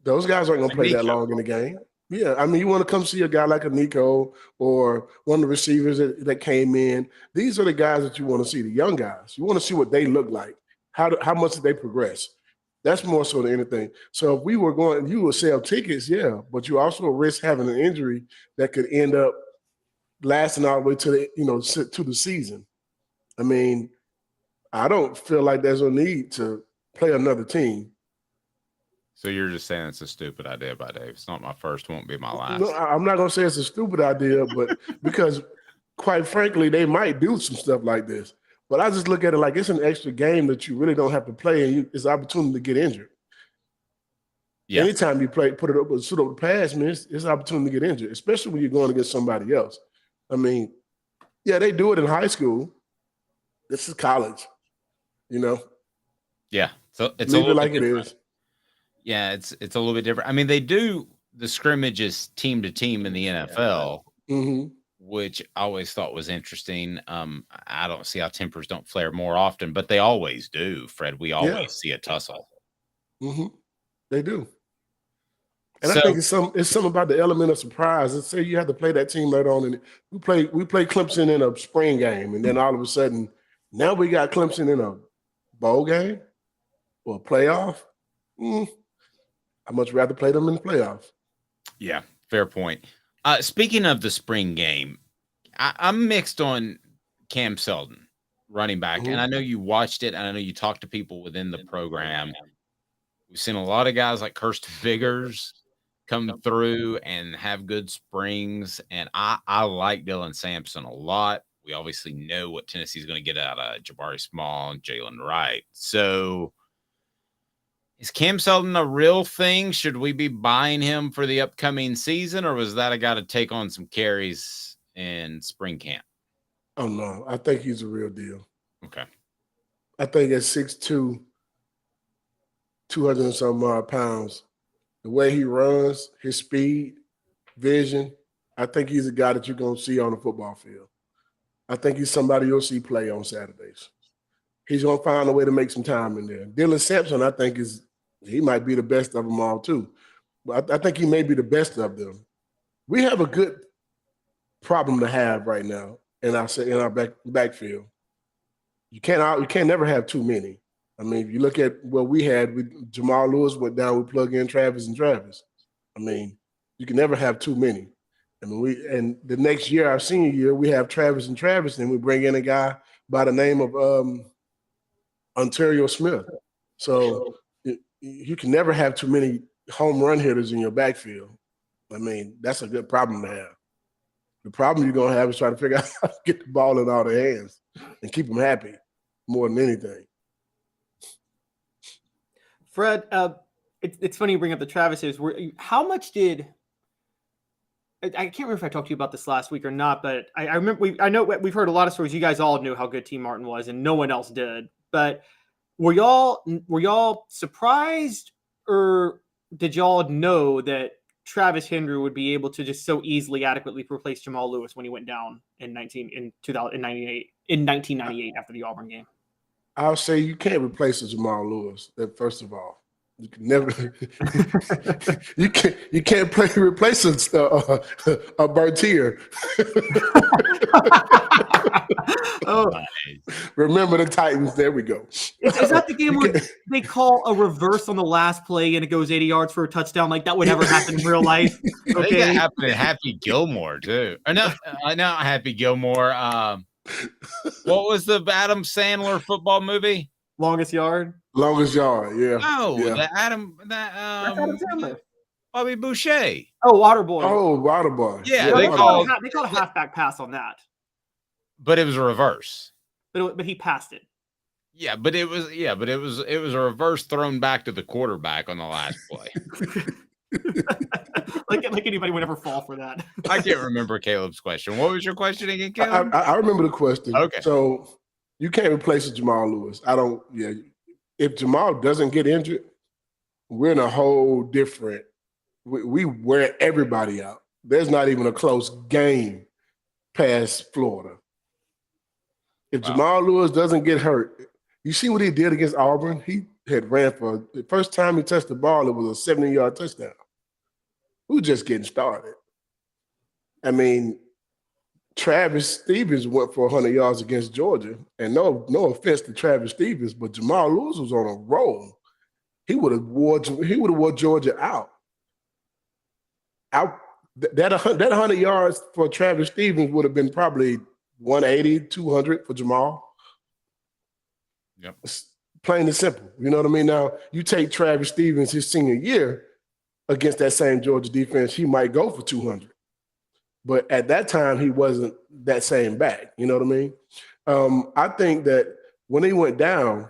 those guys aren't going to play that long in the game. Yeah, I mean, you want to come see a guy like a Nico or one of the receivers that came in. These are the guys that you want to see, the young guys. You want to see what they look like. How much did they progress? That's more so than anything. So if we were going, you would sell tickets, yeah, but you also risk having an injury that could end up lasting all the way to the season. I mean, I don't feel like there's a need to play another team. So you're just saying it's a stupid idea by Dave. It's not my first, won't be my last. No, I'm not gonna say it's a stupid idea, but because quite frankly, they might do some stuff like this. But I just look at it like it's an extra game that you really don't have to play, and it's an opportunity to get injured. Yeah. Anytime you put it up, shoot up the pass, man, it's an opportunity to get injured, especially when you're going against somebody else. I mean, yeah, they do it in high school. This is college, you know. Yeah, so it's Leave a little it like bit it different. is. Yeah, it's a little bit different. I mean, they do the scrimmages team to team in the NFL, which I always thought was interesting. I don't see how tempers don't flare more often, but they always do, Fred. We always see a tussle. They do. And So, I think it's something about the element of surprise. Let's say you have to play that team later on, and we play Clemson in a spring game, and then all of a sudden, now we got Clemson in a bowl game or a playoff. I'd much rather play them in the playoff. Yeah, fair point. Speaking of the spring game, I'm mixed on Cam Seldon, running back, and I know you watched it, and I know you talked to people within the program. We've seen a lot of guys like Kirst Biggers come through and have good springs, and I like Dylan Sampson a lot. We obviously know what Tennessee's going to get out of Jabari Small and Jalen Wright. So is Cam Seldon a real thing? Should we be buying him for the upcoming season, or was that a guy to take on some carries in spring camp? Oh, no. I think he's a real deal. Okay. I think at 6'2", 200 and some odd pounds, the way he runs, his speed, vision, I think he's a guy that you're going to see on the football field. I think he's somebody you'll see play on Saturdays. He's going to find a way to make some time in there. Dylan Sampson, I think, he might be the best of them all too. But I think he may be the best of them. We have a good problem to have right now in our backfield. You can't never have too many. I mean, if you look at what we had, Jamal Lewis went down, we plug in Travis. I mean, you can never have too many. I mean, and the next year, our senior year, we have Travis, and we bring in a guy by the name of Ontario Smith. So you can never have too many home run hitters in your backfield. I mean, that's a good problem to have. The problem you're going to have is trying to figure out how to get the ball in all their hands and keep them happy more than anything. Fred, it's funny you bring up the Travises. How much did – I can't remember if I talked to you about this last week or not, but I remember I know we've heard a lot of stories. You guys all knew how good T. Martin was, and no one else did. But were y'all surprised, or did y'all know that Travis Henry would be able to just so easily, adequately replace Jamal Lewis when he went down in 1998 after the Auburn game? I'll say you can't replace a Jamal Lewis. First of all, you can never. you can't replace a Bertier. Remember the Titans. There we go. Is that the game where they call a reverse on the last play and it goes 80 yards for a touchdown? Like that would never happen in real life. Okay. I think that happened to Happy Gilmore too. Or no, not Happy Gilmore. What was the Adam Sandler football movie? Longest Yard. Longest Yard. Yeah. No, yeah. That's Adam Sandler. Bobby Boucher. Oh, Waterboy. Oh, Waterboy. Yeah, they called a halfback pass on that. But it was a reverse. But he passed it. Yeah, but it was a reverse thrown back to the quarterback on the last play. like anybody would ever fall for that. I can't remember Caleb's question. What was your question again, Caleb? I remember the question. Okay. So you can't replace a Jamal Lewis. If Jamal doesn't get injured, we're in a whole different we wear everybody out. There's not even a close game past Florida. If Jamal Lewis doesn't get hurt, you see what he did against Auburn? He had ran for the first time he touched the ball, it was a 70-yard touchdown. We were just getting started. I mean, Travis Stevens went for 100 yards against Georgia, and no offense to Travis Stevens, but Jamal Lewis was on a roll. He would have wore Georgia out. That 100 yards for Travis Stevens would have been probably 180, 200 for Jamal. Yep. Plain and simple. You know what I mean? Now, you take Travis Stevens his senior year against that same Georgia defense, he might go for 200. But at that time, he wasn't that same back. You know what I mean? I think that when he went down,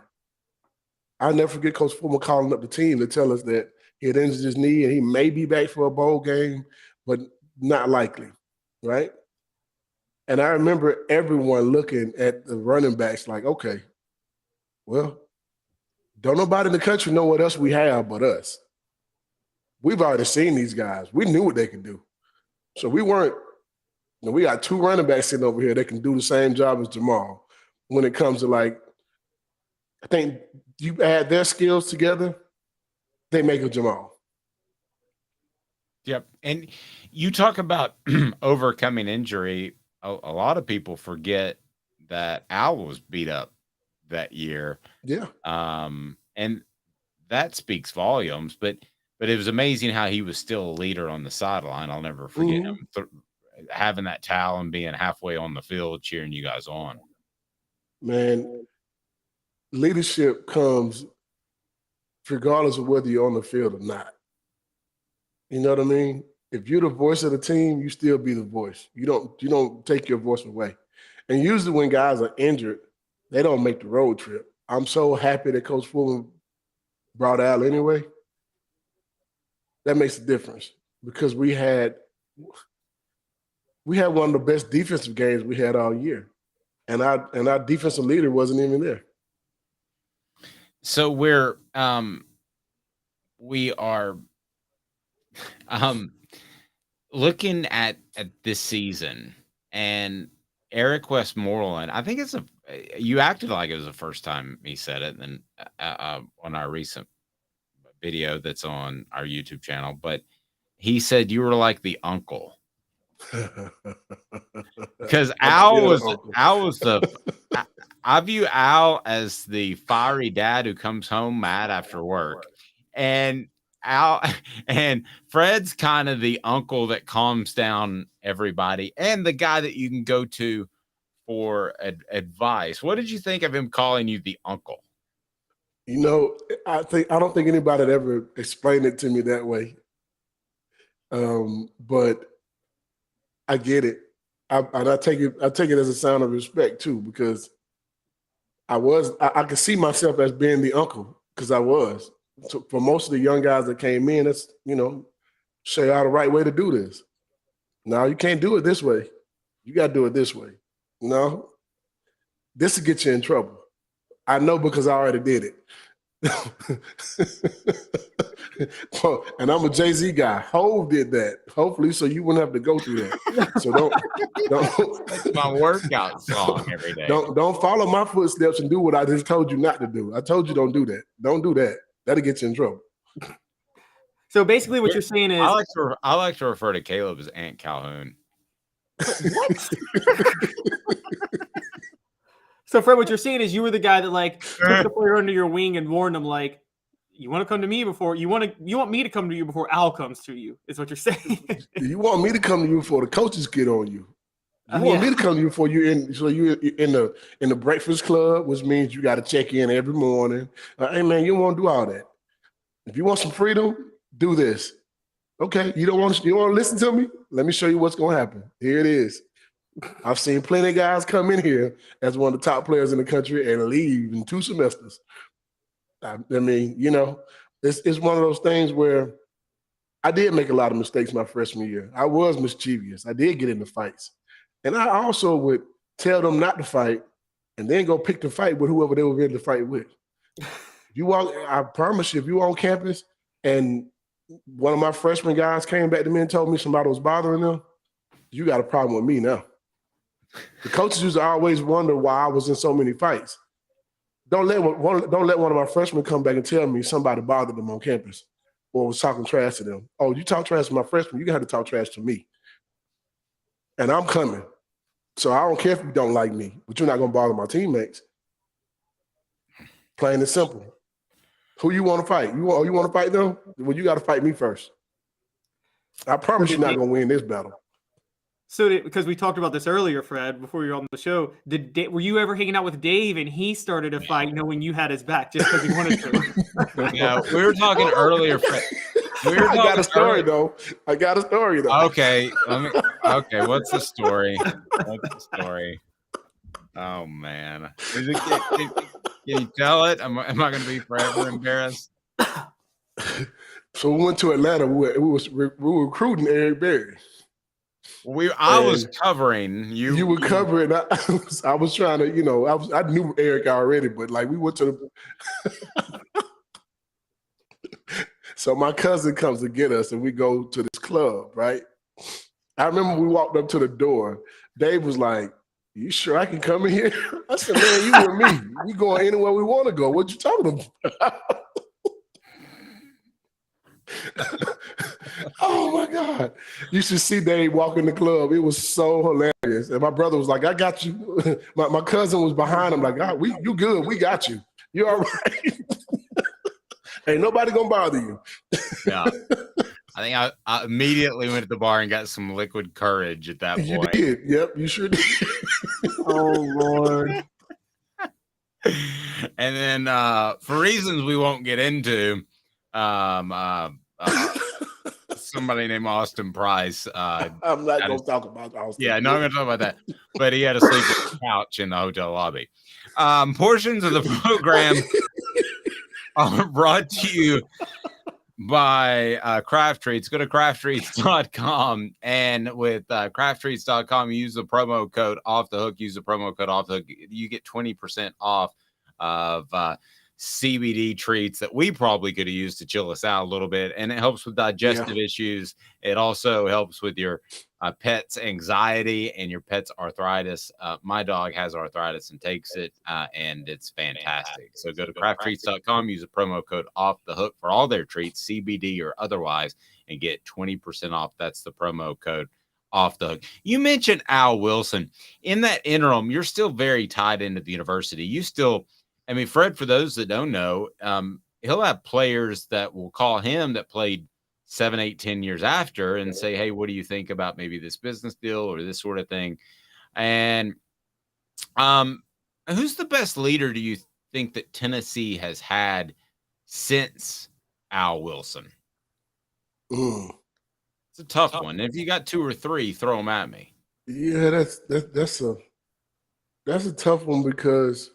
I'll never forget Coach Fulmer calling up the team to tell us that he had injured his knee and he may be back for a bowl game, but not likely, right? And I remember everyone looking at the running backs like, okay, well, don't nobody in the country know what else we have but us. We've already seen these guys. We knew what they could do. So we weren't, we got 2 running backs sitting over here that can do the same job as Jamal when it comes to like, I think you add their skills together, they make a Jamal. Yep. And you talk about overcoming injury. A lot of people forget that Al was beat up that year. Yeah. And that speaks volumes, but it was amazing how he was still a leader on the sideline. I'll never forget him having that towel and being halfway on the field cheering you guys on. Man, leadership comes regardless of whether you're on the field or not. You know what I mean? If you're the voice of the team, you still be the voice. You don't take your voice away. And usually when guys are injured, they don't make the road trip. I'm so happy that Coach Fuller brought Al anyway. That makes a difference because we had one of the best defensive games we had all year. And our defensive leader wasn't even there. So we are looking at this season, and Eric Westmoreland, I think you acted like it was the first time he said it, and on our recent video that's on our YouTube channel, but he said you were like the uncle. Because Al was I view Al as the fiery dad who comes home mad after work, and Fred's kind of the uncle that calms down everybody and the guy that you can go to for advice. What did you think of him calling you the uncle? I don't think anybody had ever explained it to me that way. But I get it. I take it as a sign of respect too, because I could see myself as being the uncle because I was. So for most of the young guys that came in, that's, show y'all the right way to do this. No, you can't do it this way. You got to do it this way. No, this will get you in trouble. I know because I already did it. And I'm a Jay-Z guy. Hov did that. Hopefully, so you wouldn't have to go through that. So don't. That's my workout song every day. Don't follow my footsteps and do what I just told you not to do. I told you don't do that. Don't do that. That'll get you in trouble. So basically, what you're saying is, I like to refer to Caleb as Aunt Calhoun. What? So Fred, what you're saying is you were the guy that took the player under your wing and warned him you want to come to me before you want me to come to you before Al comes to you, is what you're saying. You want me to come to you before the coaches get on you. You want me to come to you before you're in the breakfast club, which means you got to check in every morning. Hey man, you don't want to do all that. If you want some freedom, do this. Okay, you don't want to listen to me? Let me show you what's going to happen. Here it is. I've seen plenty of guys come in here as one of the top players in the country and leave in 2 semesters. I mean, it's one of those things where I did make a lot of mistakes my freshman year. I was mischievous. I did get into fights. And I also would tell them not to fight and then go pick the fight with whoever they were ready to fight with. I promise you, if you on campus and one of my freshman guys came back to me and told me somebody was bothering them, you got a problem with me now. The coaches used to always wonder why I was in so many fights. Don't let one of my freshmen come back and tell me somebody bothered them on campus or was talking trash to them. Oh, you talk trash to my freshman, you got to talk trash to me. And I'm coming. So I don't care if you don't like me, but you're not going to bother my teammates. Plain and simple. Who you want to fight? You want to fight them? Well, you got to fight me first. I promise you're not going to win this battle. So, because we talked about this earlier, Fred, before you were on the show, were you ever hanging out with Dave and he started a fight knowing you had his back just because he wanted to? Yeah, we were talking earlier, Fred. I got a story though. Okay, Okay, what's the story? Oh man, can you tell it? Am I going to be forever embarrassed? So we went to Atlanta. We were recruiting Eric Berry. I was covering you. You were covering. I was trying to, I knew Eric already, but like we went to the. So my cousin comes to get us, and we go to this club. Right. I remember we walked up to the door. Dave was like, "You sure I can come in here?" I said, "Man, you and me, we going anywhere we want to go. What you talking about?" Oh my God. You should see Dave walk in the club. It was so hilarious. And my brother was like, "I got you." My cousin was behind him, like, you good, we got you. You all right. Ain't nobody gonna bother you. Yeah. I think I immediately went to the bar and got some liquid courage at that point. You did. Yep, you sure did. Oh Lord. And then for reasons we won't get into, somebody named Austin Price. I'm not going to talk about Austin. Yeah, no, I'm going to talk about that. But he had to sleep on the couch in the hotel lobby. Portions of the program are brought to you by Craft Treats. Go to crafttreats.com, and with crafttreats.com, use the promo code Off the Hook. Use the promo code Off the Hook. You get 20% off of CBD treats that we probably could have used to chill us out a little bit, and it helps with digestive issues. It also helps with your pet's anxiety and your pet's arthritis. My dog has arthritis and takes it, and it's fantastic. So go to crafttreats.com, use the promo code Off the Hook for all their treats, CBD or otherwise, and get 20% off. That's the promo code Off the Hook. You mentioned Al Wilson. In that interim, you're still very tied into the university. You still, I mean, Fred, for those that don't know, he'll have players that will call him that played 7, 8, 10 years after and say, "Hey, what do you think about maybe this business deal or this sort of thing?" And who's the best leader do you think that Tennessee has had since Al Wilson? It's a tough one. If you got 2 or 3, throw them at me. Yeah, that's a tough one because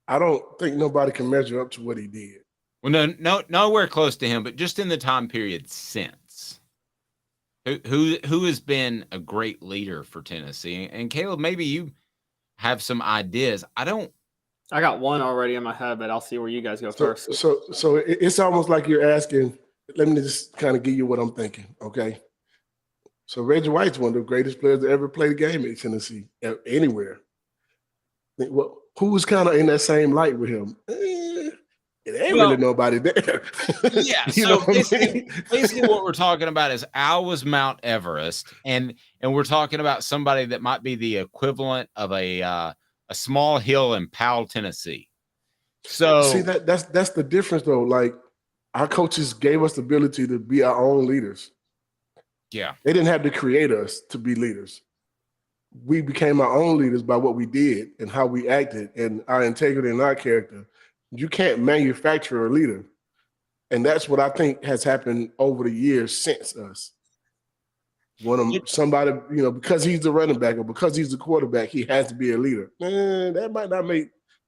I don't think nobody can measure up to what he did. Well, nowhere close to him, but just in the time period since. Who has been a great leader for Tennessee? And Caleb, maybe you have some ideas. I got one already in my head, but I'll see where you guys go first. So it's almost like you're asking. Let me just kind of give you what I'm thinking, okay? So Reggie White's one of the greatest players to ever play the game at Tennessee, anywhere. Well, who was kind of in that same light with him? It ain't really nobody there. Yeah. So basically what we're talking about is Al was Mount Everest, and we're talking about somebody that might be the equivalent of a small hill in Powell, Tennessee. So see that's the difference though. Like our coaches gave us the ability to be our own leaders. Yeah. They didn't have to create us to be leaders. We became our own leaders by what we did and how we acted and our integrity and our character. You can't manufacture a leader. And that's what I think has happened over the years since us. Somebody, because he's the running back or because he's the quarterback, he has to be a leader. That might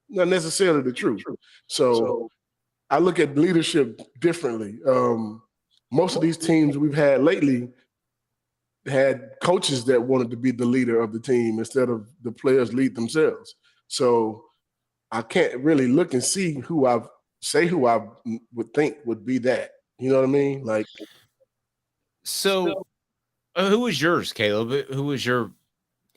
not necessarily the truth. So I look at leadership differently. Most of these teams we've had lately had coaches that wanted to be the leader of the team instead of the players lead themselves. So I can't really look and see who I would think would be that. You know what I mean? Like, so who was yours, Caleb? Who was your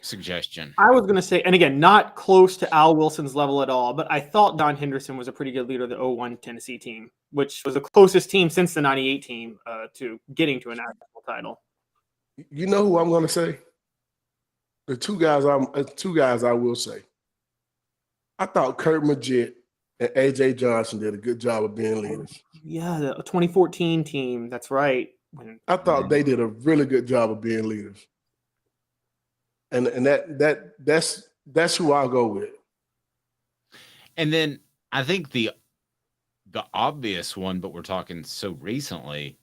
suggestion? I was going to say, and again, not close to Al Wilson's level at all, but I thought Don Henderson was a pretty good leader of the 01 Tennessee team, which was the closest team since the 98 team to getting to a national title. You know who I'm going to say? The two guys I will say. I thought Kurt Magid and A.J. Johnson did a good job of being leaders. Yeah, the 2014 team. That's right. I thought they did a really good job of being leaders. and that's who I'll go with. And then I think the obvious one, but we're talking so recently,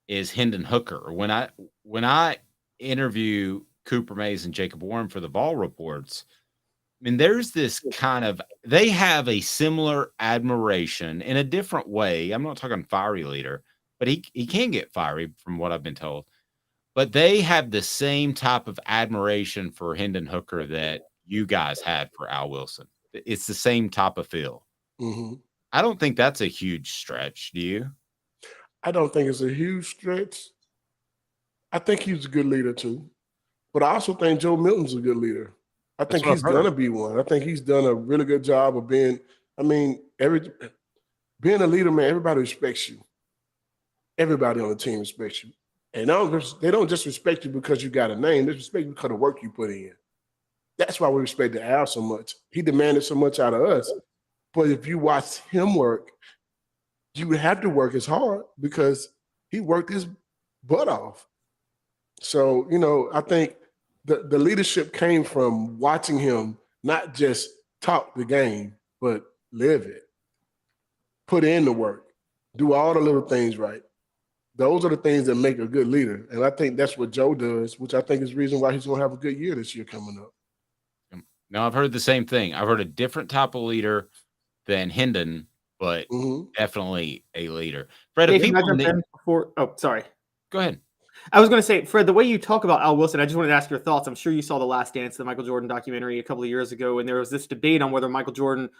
is Hendon Hooker. When I interview Cooper Mays and Jacob Warren for the Vol Reports, I mean, there's this kind of, they have a similar admiration in a different way. I'm not talking fiery leader, but he can get fiery from what I've been told. But they have the same type of admiration for Hendon Hooker that you guys had for Al Wilson. It's the same type of feel. Mm-hmm. I don't think that's a huge stretch. Do you? I don't think it's a huge stretch. I think he's a good leader too. But I also think Joe Milton's a good leader. I think he's going to be one. I think he's done a really good job of being, being a leader, man, everybody respects you. Everybody on the team respects you. And they don't just respect you because you got a name. They respect you because of the work you put in. That's why we respected Al so much. He demanded so much out of us. But if you watch him work, you would have to work as hard because he worked his butt off. So, I think the leadership came from watching him not just talk the game, but live it. Put in the work. Do all the little things right. Those are the things that make a good leader. And I think that's what Joe does, which I think is the reason why he's going to have a good year this year coming up. No, I've heard the same thing. I've heard a different type of leader than Hendon, but definitely a leader. Fred, sorry. Go ahead. I was going to say, Fred, the way you talk about Al Wilson, I just wanted to ask your thoughts. I'm sure you saw The Last Dance, the Michael Jordan documentary a couple of years ago, and there was this debate on whether Michael Jordan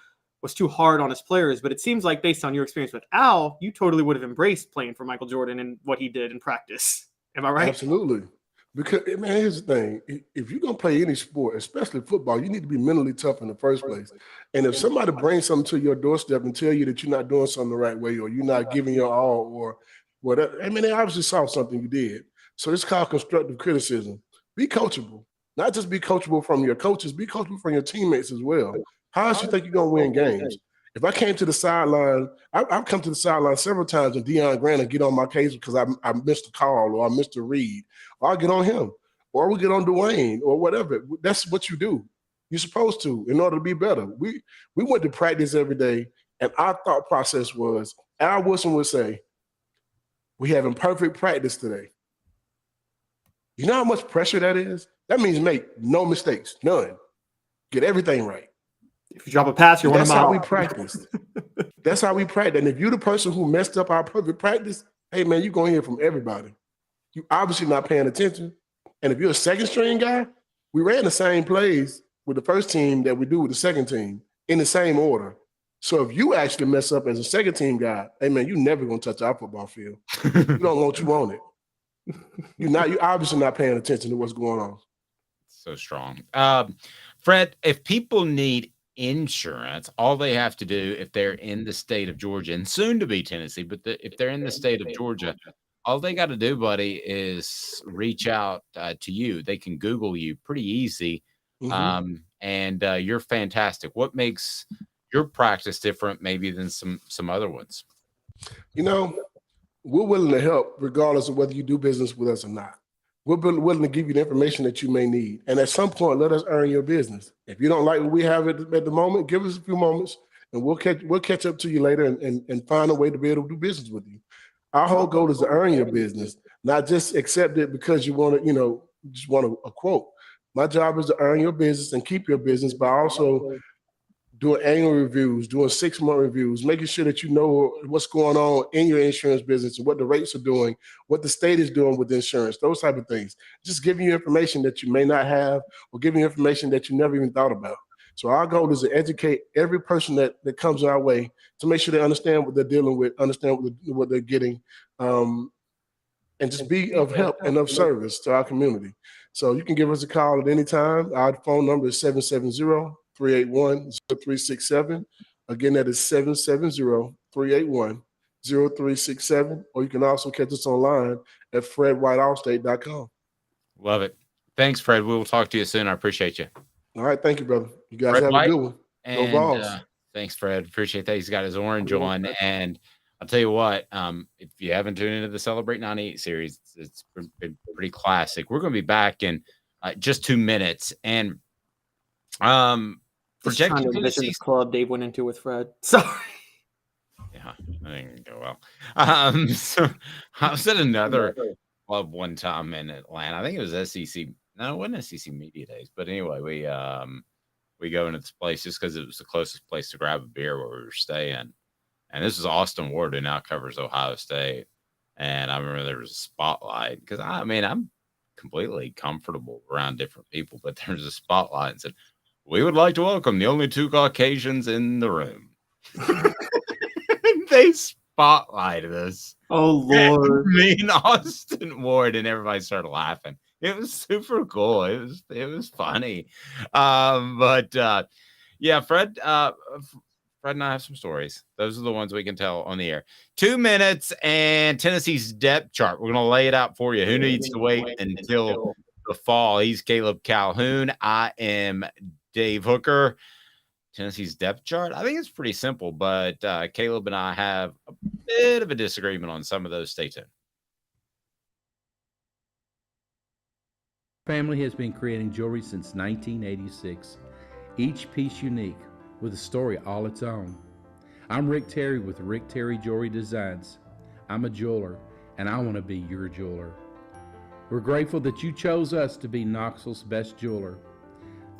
was too hard on his players. But it seems like based on your experience with Al, you totally would have embraced playing for Michael Jordan and what he did in practice. Am I right? Absolutely. Because, man, here's the thing. If you're going to play any sport, especially football, you need to be mentally tough in the first place. And if somebody brings something to your doorstep and tell you that you're not doing something the right way or you're not giving your all or whatever, they obviously saw something you did. So it's called constructive criticism. Be coachable. Not just be coachable from your coaches, be coachable from your teammates as well. How else you think you're going to win games? If I came to the sideline, I've come to the sideline several times and Deion Grant get on my case because I missed a call or I missed a read. Or I'll get on him. Or we get on Dwayne or whatever. That's what you do. You're supposed to in order to be better. We went to practice every day, and our thought process was, Al Wilson would say, we having perfect practice today. You know how much pressure that is? That means make no mistakes, none. Get everything right. If you drop a pass, you're one of them. That's how we practiced. That's how we practice. And if you're the person who messed up our perfect practice, hey, man, you're going to hear from everybody. You obviously not paying attention. And if you're a second string guy, we ran the same plays with the first team that we do with the second team in the same order. So if you actually mess up as a second team guy, hey, man, you're never going to touch our football field. You don't want you on it. You're obviously not paying attention to what's going on. So strong. Fred, if people need insurance, all they have to do if they're in the state of Georgia and soon to be Tennessee, but if they're in the state of Georgia, all they got to do, buddy, is reach out to you. They can Google you pretty easy. And you're fantastic. What makes your practice different maybe than some other ones? We're willing to help regardless of whether you do business with us or not. We're willing to give you the information that you may need. And at some point, let us earn your business. If you don't like what we have at the moment, give us a few moments and we'll catch up to you later and find a way to be able to do business with you. Our whole goal is to earn your business, not just accept it because you want to, just want a quote. My job is to earn your business and keep your business by also doing annual reviews, doing 6-month reviews, making sure that you know what's going on in your insurance business and what the rates are doing, what the state is doing with insurance, those type of things. Just giving you information that you may not have or giving you information that you never even thought about. So our goal is to educate every person that comes our way to make sure they understand what they're dealing with, understand what they're getting, and just be of help and of service to our community. So you can give us a call at any time. Our phone number is 770-381-0367. Again, that is 770-381-0367. Or you can also catch us online at fredwhiteallstate.com. Love it. Thanks, Fred. We will talk to you soon. I appreciate you. All right. Thank you, brother. You guys Fred have White, a good one. Go Vols. Thanks, Fred. Appreciate that. He's got his orange on. And I'll tell you what, if you haven't tuned into the Celebrate 98 series, it's been pretty classic. We're going to be back in just 2 minutes. And Just trying to envision the club Dave went into with Fred. Sorry. Yeah, I didn't go well. So I was at another club one time in Atlanta. I think it was SEC. No, it wasn't SEC Media Days. But anyway, we go into this place just because it was the closest place to grab a beer where we were staying. And this is Austin Ward, who now covers Ohio State. And I remember there was a spotlight because I'm completely comfortable around different people, but there was a spotlight and said, "We would like to welcome the only 2 Caucasians in the room." They spotlighted us. Oh, Lord. Me and Austin Ward, and everybody started laughing. It was super cool. It was funny. Yeah, Fred and I have some stories. Those are the ones we can tell on the air. 2 minutes and Tennessee's depth chart. We're going to lay it out for you. Who needs to wait until the fall? He's Caleb Calhoun. I am Dave Hooker. Tennessee's depth chart, I think it's pretty simple, but Caleb and I have a bit of a disagreement on some of those. Stay tuned. Family has been creating jewelry since 1986, each piece unique with a story all its own. I'm Rick Terry with Rick Terry Jewelry Designs. I'm a jeweler, and I want to be your jeweler. We're grateful that you chose us to be Knoxville's best jeweler.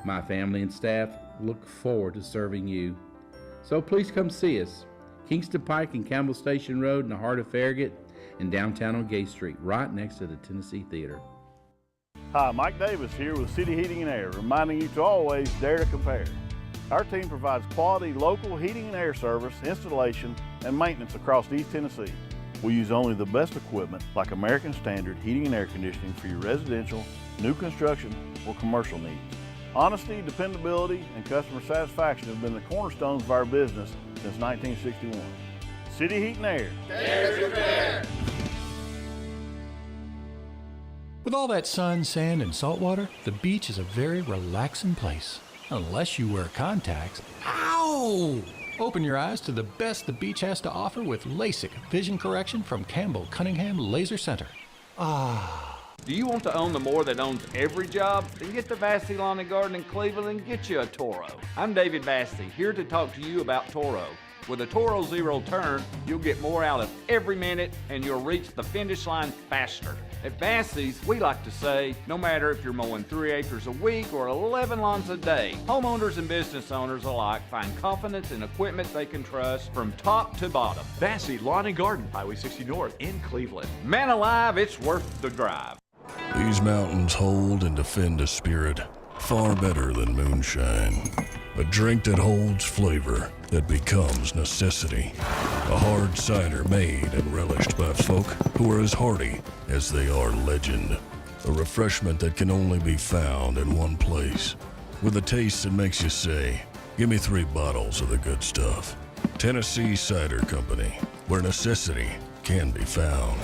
My family and staff look forward to serving you. So please come see us. Kingston Pike and Campbell Station Road in the heart of Farragut and downtown on Gay Street, right next to the Tennessee Theater. Hi, Mike Davis here with City Heating and Air, reminding you to always dare to compare. Our team provides quality local heating and air service, installation, and maintenance across East Tennessee. We use only the best equipment like American Standard heating and air conditioning for your residential, new construction, or commercial needs. Honesty, dependability, and customer satisfaction have been the cornerstones of our business since 1961. City Heat and Air. Dare to compare. With all that sun, sand, and salt water, the beach is a very relaxing place. Unless you wear contacts. Ow! Open your eyes to the best the beach has to offer with LASIK vision correction from Campbell Cunningham Laser Center. Do you want to own the more that owns every job? Then get to Vassy Lawn and Garden in Cleveland and get you a Toro. I'm David Vassy, here to talk to you about Toro. With a Toro Zero Turn, you'll get more out of every minute and you'll reach the finish line faster. At Vassy's, we like to say, no matter if you're mowing 3 acres a week or 11 lawns a day, homeowners and business owners alike find confidence in equipment they can trust from top to bottom. Vassy Lawn and Garden, Highway 60 North in Cleveland. Man alive, it's worth the drive. These mountains hold and defend a spirit far better than moonshine. A drink that holds flavor that becomes necessity. A hard cider made and relished by folk who are as hearty as they are legend. A refreshment that can only be found in one place. With a taste that makes you say, "Give me 3 bottles of the good stuff." Tennessee Cider Company, where necessity can be found.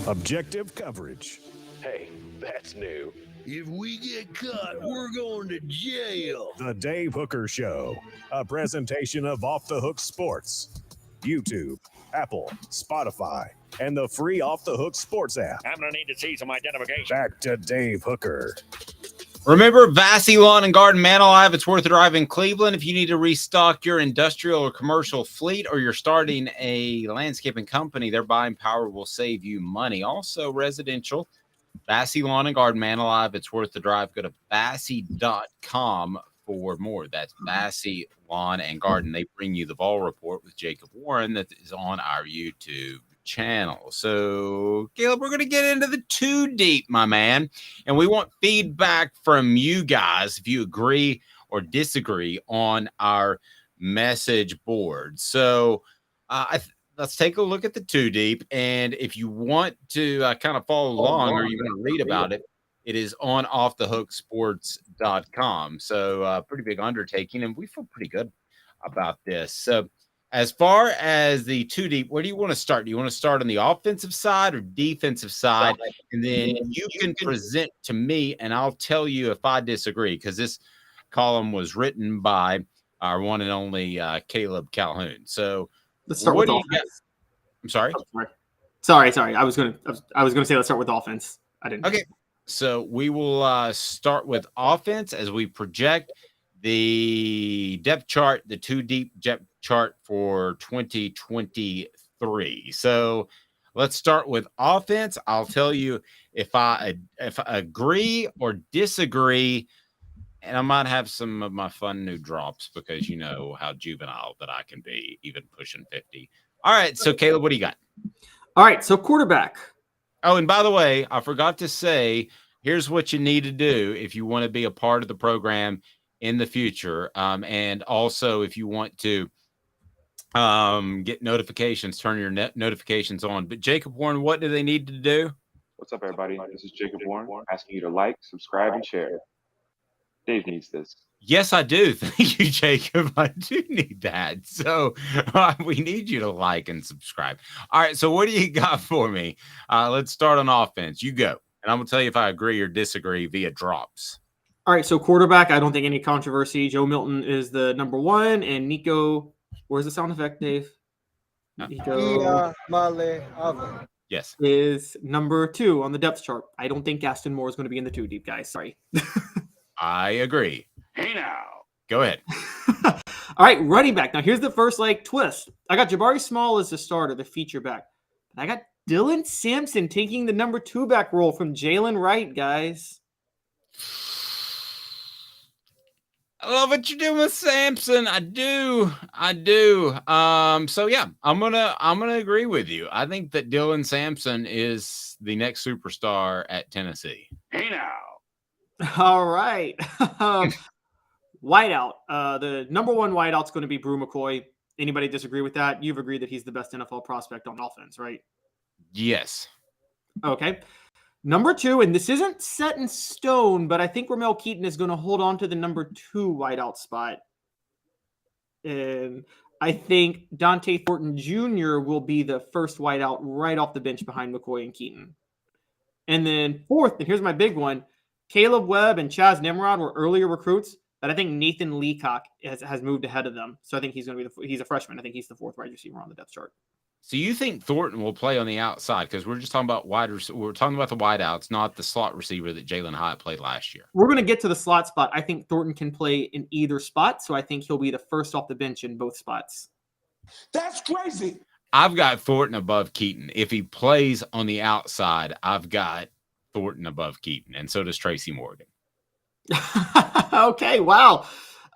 Objective coverage. Hey, that's new. If we get caught, we're going to jail. The Dave Hooker Show, a presentation of Off the Hook Sports. YouTube, Apple, Spotify, and the free Off the Hook Sports app. I'm going to need to see some identification. Back to Dave Hooker. Remember, Vassy Lawn and Garden, Man Alive, it's worth a drive in Cleveland. If you need to restock your industrial or commercial fleet, or you're starting a landscaping company, their buying power will save you money. Also, residential, Vassy Lawn and Garden, Man Alive, it's worth the drive. Go to vassy.com for more. That's Vassy Lawn and Garden. They bring you the Vol Report with Jacob Warren that is on our YouTube channel. So, Caleb, we're going to get into the 2 deep, my man, and we want feedback from you guys if you agree or disagree on our message board. So, let's take a look at the 2 deep, and if you want to kind of follow along or you want to read about it, it is on offthehooksports.com. So, pretty big undertaking, and we feel pretty good about this. So, as far as the 2 deep, where do you want to start? Do you want to start on the offensive side or defensive side? And then you can present to me, and I'll tell you if I disagree, because this column was written by our one and only Caleb Calhoun. So let's start with offense. I'm sorry? Sorry. I was gonna say let's start with offense. I didn't. Okay. So we will start with offense as we project the depth chart, the 2 deep depth chart for 2023. So let's start with offense. I'll tell you if I agree or disagree, and I might have some of my fun new drops because you know how juvenile that I can be, even pushing 50. All right. So Caleb, what do you got? All right. So quarterback. Oh, and by the way, I forgot to say, here's what you need to do if you want to be a part of the program in the future. And also, if you want to get notifications, turn your notifications on. But Jacob Warren, what do they need to do? What's up, everybody? This is Jacob Warren asking you to like, subscribe, and share. Dave needs this. Yes, I do. Thank you, Jacob. I do need that. So we need you to like and subscribe. All right. So what do you got for me? Let's start on offense. You go. And I'm going to tell you if I agree or disagree via drops. All right. So quarterback, I don't think any controversy. Joe Milton is the number 1. And Nico, where's the sound effect, Dave? Nico Yes. is number 2 on the depth chart. I don't think Gaston Moore is going to be in the 2 deep, guys. Sorry. I agree. Hey now. Go ahead. All right, running back. Now here's the first twist. I got Jabari Small as the starter, the feature back. But I got Dylan Sampson taking the number 2 back role from Jalen Wright, guys. I love what you're doing with Sampson. I do. So yeah, I'm gonna agree with you. I think that Dylan Sampson is the next superstar at Tennessee. Hey now. All right. Wideout. The number 1 wideout is going to be Brew McCoy. Anybody disagree with that? You've agreed that he's the best NFL prospect on offense, right? Yes. Okay. Number 2, and this isn't set in stone, but I think Ramel Keaton is going to hold on to the number 2 wideout spot. And I think Dante Thornton Jr. will be the first wideout right off the bench behind McCoy and Keaton. And then 4th, and here's my big one, Caleb Webb and Chaz Nimrod were earlier recruits, but I think Nathan Leacock has moved ahead of them. So I think he's going to be he's a freshman. I think he's the 4th wide receiver on the depth chart. So you think Thornton will play on the outside? Because we're just talking about we're talking about the wideouts, not the slot receiver that Jalen Hyatt played last year. We're going to get to the slot spot. I think Thornton can play in either spot, so I think he'll be the first off the bench in both spots. That's crazy. I've got Thornton above Keaton. If he plays on the outside, I've got Thornton above Keaton, and so does Tracy Morgan. Okay, wow.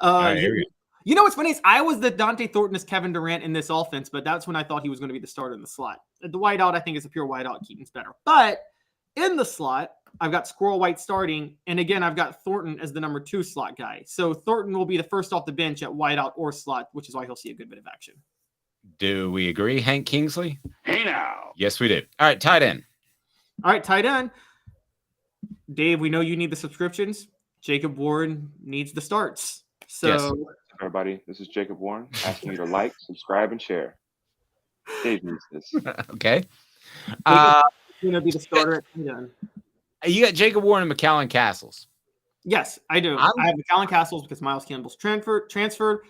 Right, you know what's funny is I was the Dante Thornton as Kevin Durant in this offense, but that's when I thought he was going to be the starter in the slot. The wideout, I think, is a pure wideout. Keaton's better. But in the slot, I've got Squirrel White starting, and again, I've got Thornton as the number 2 slot guy. So Thornton will be the first off the bench at wideout or slot, which is why he'll see a good bit of action. Do we agree, Hank Kingsley? Hey now. Yes, we do. All right, tight end. All right, tight end. Dave, we know you need the subscriptions. Jacob Warren needs the starts. So, yes. Everybody, this is Jacob Warren asking you to like, subscribe, and share. Dave needs this. Okay. Going to be the starter at tight end. You got Jacob Warren and McAllen Castles. Yes, I do. I have McAllen Castles because Miles Campbell's transferred.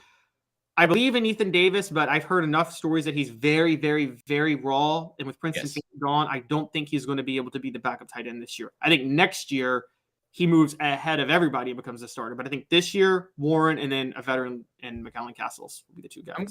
I believe in Ethan Davis, but I've heard enough stories that he's very, very, very raw. And with Princeton gone, I don't think he's going to be able to be the backup tight end this year. I think next year he moves ahead of everybody and becomes a starter. But I think this year, Warren and then a veteran and McAllen Castles will be the 2 guys. I'm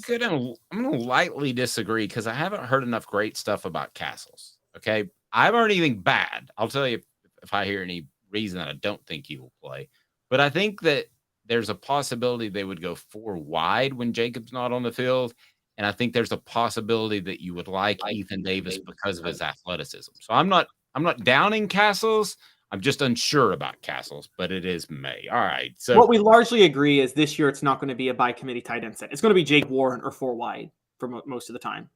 going to lightly disagree because I haven't heard enough great stuff about Castles. Okay. I haven't heard anything bad. I'll tell you if I hear any reason that I don't think he will play. But I think that there's a possibility they would go 4 wide when Jacob's not on the field. And I think there's a possibility that you would like Ethan Davis because of his athleticism. So I'm not downing Castles. I'm just unsure about Castles, but it is May. All right. So what we largely agree is this year it's not going to be a by committee tight end set. It's going to be Jake Warren or 4 wide for most of the time.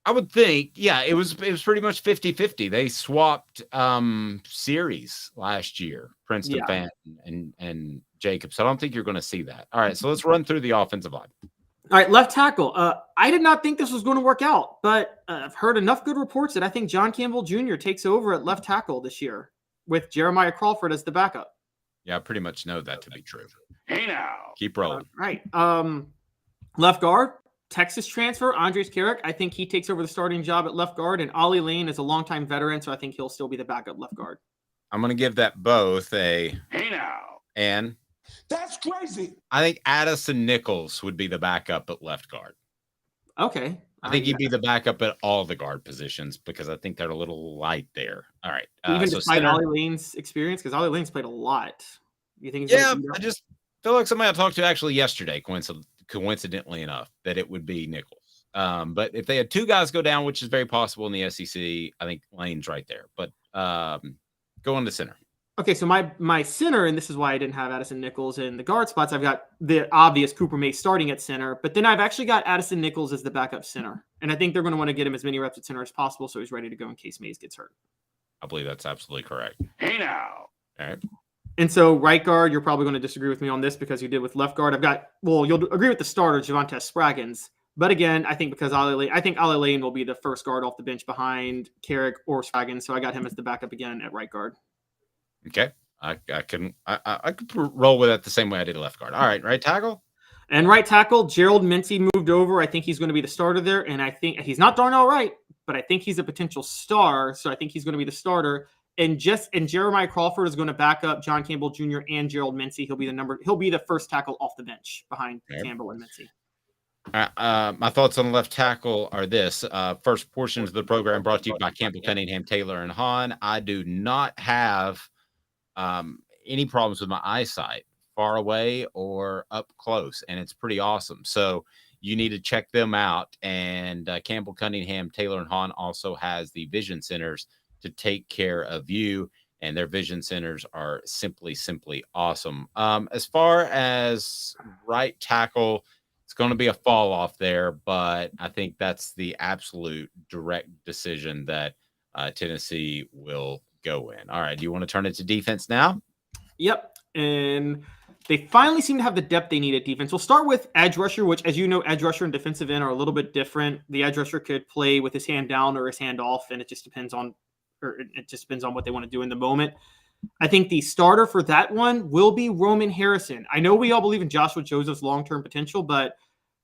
I would think, yeah, it was pretty much 50-50. They swapped series last year, Princeton fan and Jacob. So I don't think you're going to see that. All right, so let's run through the offensive line. All right, left tackle. I did not think this was going to work out, but I've heard enough good reports that I think John Campbell Jr. takes over at left tackle this year with Jeremiah Crawford as the backup. Yeah, I pretty much know that to be true. Hey now. Keep rolling. Right. Left guard, Texas transfer, Andres Carrick. I think he takes over the starting job at left guard, and Ollie Lane is a longtime veteran, so I think he'll still be the backup left guard. I'm going to give that both a Hey now. and. That's crazy. I think Addison Nichols would be the backup at left guard. Okay. I think he'd be the backup at all the guard positions because I think they're a little light there. All right. Even despite Ollie Lane's experience, because Ollie Lane's played a lot. You think? Yeah, I just feel like somebody I talked to actually yesterday, coincidentally enough, that it would be Nichols. But if they had two guys go down, which is very possible in the SEC, I think Lane's right there. But go on to center. Okay, so my center, and this is why I didn't have Addison Nichols in the guard spots. I've got the obvious Cooper Mace starting at center, but then I've actually got Addison Nichols as the backup center. And I think they're going to want to get him as many reps at center as possible so he's ready to go in case Mace gets hurt. I believe that's absolutely correct. Hey now. All right. And so right guard, you're probably going to disagree with me on this because you did with left guard. You'll agree with the starter, Javonte Spraggins. But again, I think because Ollie Lane will be the first guard off the bench behind Carrick or Spraggins. So I got him as the backup again at right guard. Okay. I could roll with that the same way I did left guard. All right, right tackle? And right tackle, Gerald Mincy moved over. I think he's going to be the starter there. And I think he's not Darnell Wright, but I think he's a potential star. So I think he's going to be the starter. And Jeremiah Crawford is going to back up John Campbell Jr. and Gerald Mincy. He'll be the first tackle off the bench behind Campbell and Mincy. My thoughts on the left tackle are this. First portions of the program brought to you by Campbell, Cunningham, Taylor, and Hahn. I do not have any problems with my eyesight far away or up close, and it's pretty awesome. So you need to check them out. And Campbell, Cunningham, Taylor, and Hahn also has the vision centers to take care of you, and their vision centers are simply awesome. As far as right tackle, it's going to be a fall off there, but I think that's the absolute direct decision that Tennessee will go in. All right. Do you want to turn it to defense now? Yep. And they finally seem to have the depth they need at defense. We'll start with edge rusher, which, as you know, edge rusher and defensive end are a little bit different. The edge rusher could play with his hand down or his hand off, and it just depends on what they want to do in the moment. I think the starter for that one will be Roman Harrison. I know we all believe in Joshua Joseph's long-term potential, but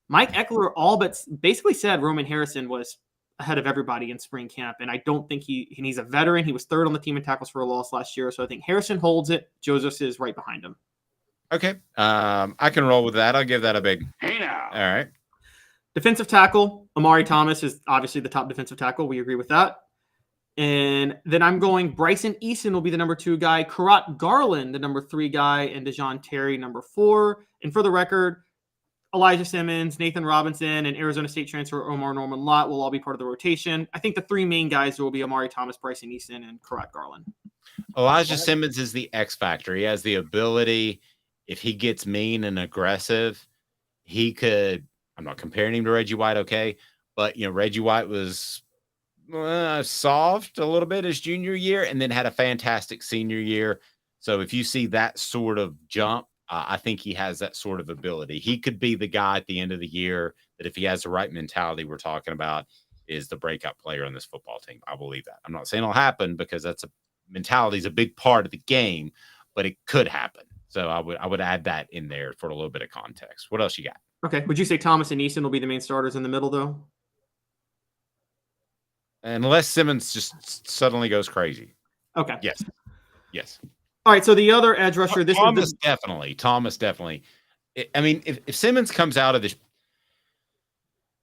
Mike Eckler all but basically said Roman Harrison was ahead of everybody in spring camp. And I don't think he's a veteran. He was third on the team in tackles for a loss last year. So I think Harrison holds it. Joseph is right behind him. Okay. I can roll with that. I'll give that a big hey now. All right. Defensive tackle, Amari Thomas is obviously the top defensive tackle. We agree with that. And then I'm going Bryson Eason will be the number 2 guy, Karat Garland, the number 3 guy, and DeJoun Terry, number 4. And for the record, Elijah Simmons, Nathan Robinson, and Arizona State transfer Omar Norman Lott will all be part of the rotation. I think the 3 main guys will be Amari Thomas, Bryson Eason, and Karat Garland. Elijah Simmons is the X factor. He has the ability, if he gets mean and aggressive, he could, I'm not comparing him to Reggie White, okay, but, Reggie White was soft a little bit his junior year and then had a fantastic senior year. So if you see that sort of jump, I think he has that sort of ability. He could be the guy at the end of the year that, if he has the right mentality we're talking about, is the breakout player on this football team. I believe that. I'm not saying it'll happen because mentality is a big part of the game, but it could happen. So I would add that in there for a little bit of context. What else you got? Okay. Would you say Thomas and Eason will be the main starters in the middle, though? Unless Simmons just suddenly goes crazy. Okay. Yes. All right. So the other edge rusher, Thomas definitely. I mean, if Simmons comes out of this,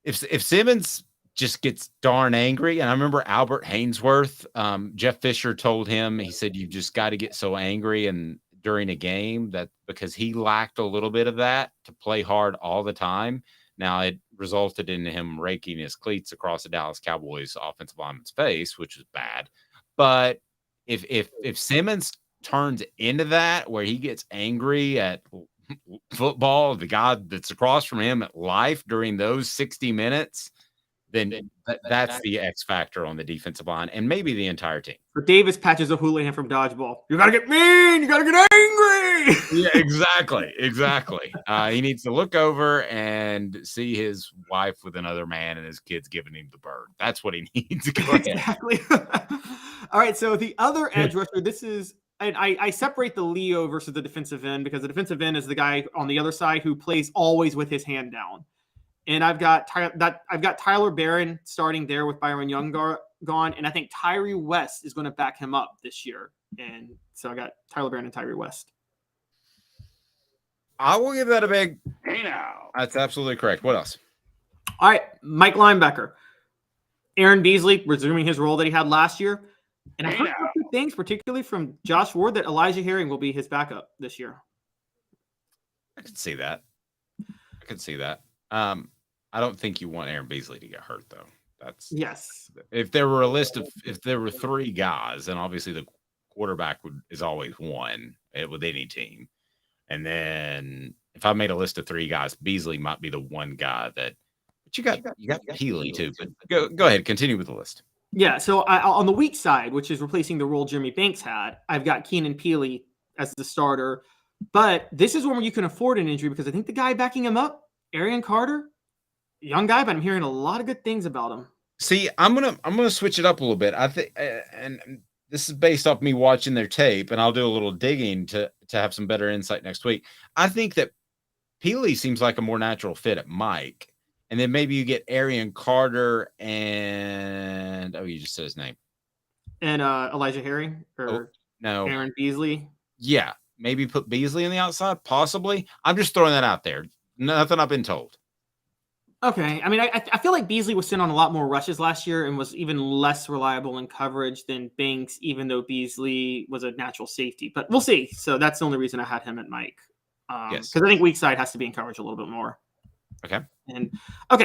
if Simmons just gets darn angry, and I remember Albert Haynesworth, Jeff Fisher told him, he said, "You just got to get so angry and during a game that because he lacked a little bit of that to play hard all the time." Now it resulted in him raking his cleats across the Dallas Cowboys offensive lineman's face, which was bad. But if Simmons turns into that, where he gets angry at football, the guy that's across from him at life during those 60 minutes, then that's the X factor on the defensive line and maybe the entire team. For Davis patches O'Houlihan from dodgeball. You got to get mean. You got to get angry. Yeah, exactly. He needs to look over and see his wife with another man and his kids giving him the bird. That's what he needs. Exactly. All right. So the other edge rusher, this is, and I separate the Leo versus the defensive end because the defensive end is the guy on the other side who plays always with his hand down. And I've got Tyler Barron starting there with Byron Young gone, and I think Tyree West is going to back him up this year. And so I got Tyler Barron and Tyree West. I will give that a big. Hey now. That's absolutely correct. What else? All right, Mike linebacker. Aaron Beasley resuming his role that he had last year. And I've heard good things, particularly from Josh Ward, that Elijah Herring will be his backup this year. I can see that. I don't think you want Aaron Beasley to get hurt, though. Yes. If there were 3 guys, then obviously the quarterback is always one with any team. And then if I made a list of 3 guys, Beasley might be the one guy that. But you got Healy too. But go ahead, continue with the list. Yeah. So on the weak side, which is replacing the role Jeremy Banks had, I've got Keenan Peely as the starter. But this is one where you can afford an injury because I think the guy backing him up, Arian Carter, young guy, but I'm hearing a lot of good things about him. See, I'm gonna switch it up a little bit. I think, and this is based off me watching their tape, and I'll do a little digging to have some better insight next week. I think that Peely seems like a more natural fit at Mike, and then maybe you get Arian Carter and you just said his name, and Elijah Herring or no Aaron Beasley. Yeah, maybe put Beasley on the outside, possibly. I'm just throwing that out there. Nothing I've been told. Okay. I mean, I feel like Beasley was sent on a lot more rushes last year and was even less reliable in coverage than Banks, even though Beasley was a natural safety. But we'll see. So that's the only reason I had him at Mike. Yes. Because I think weak side has to be in coverage a little bit more. Okay.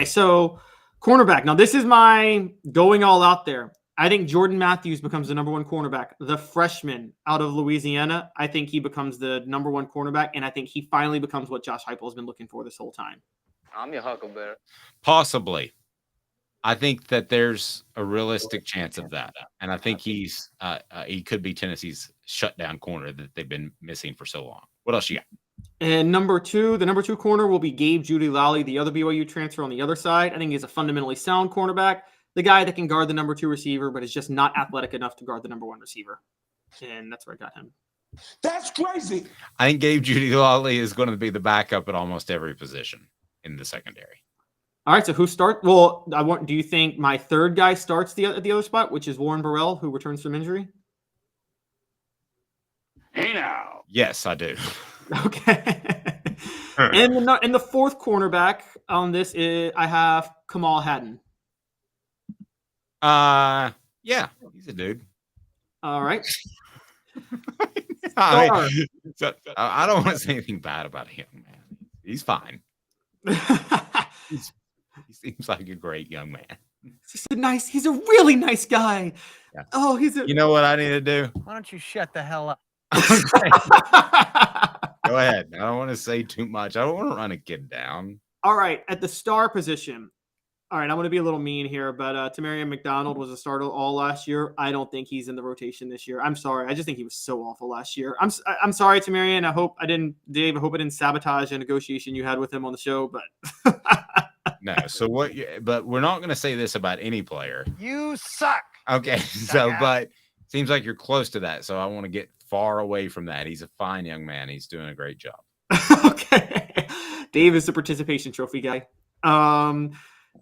So cornerback. Now, this is my going all out there. I think Jordan Matthews becomes the number 1 cornerback. The freshman out of Louisiana, I think he becomes the number 1 cornerback, and I think he finally becomes what Josh Heupel has been looking for this whole time. I'm your huckleberry. Possibly. I think that there's a realistic chance of that. And I think he could be Tennessee's shutdown corner that they've been missing for so long. What else you got? And the number 2 corner will be Gabe Judy-Lally, the other BYU transfer on the other side. I think he's a fundamentally sound cornerback, the guy that can guard the number 2 receiver, but is just not athletic enough to guard the number 1 receiver. And that's where I got him. That's crazy. I think Gabe Judy-Lally is going to be the backup at almost every position in the secondary. All right, so who starts? Well, do you think my third guy starts at the other spot, which is Warren Burrell, who returns from injury? Hey now. Yes, I do. Okay. And the 4th cornerback on this is I have Kamal Hadden. Yeah, he's a dude. All right. I don't want to say anything bad about him, man. He's fine. He seems like a great young man. He's a really nice guy. Yeah. Oh, You know what I need to do? Why don't you shut the hell up? Go ahead. I don't want to say too much. I don't want to run a kid down. All right, at the star position. All right, I'm going to be a little mean here, but Tamarian McDonald was a starter all last year. I don't think he's in the rotation this year. I'm sorry. I just think he was so awful last year. I'm sorry, Tamarian. I hope I didn't sabotage a negotiation you had with him on the show, but no. So but we're not going to say this about any player. You suck. Okay. But seems like you're close to that. So I want to get far away from that. He's a fine young man. He's doing a great job. Okay. Dave is the participation trophy guy.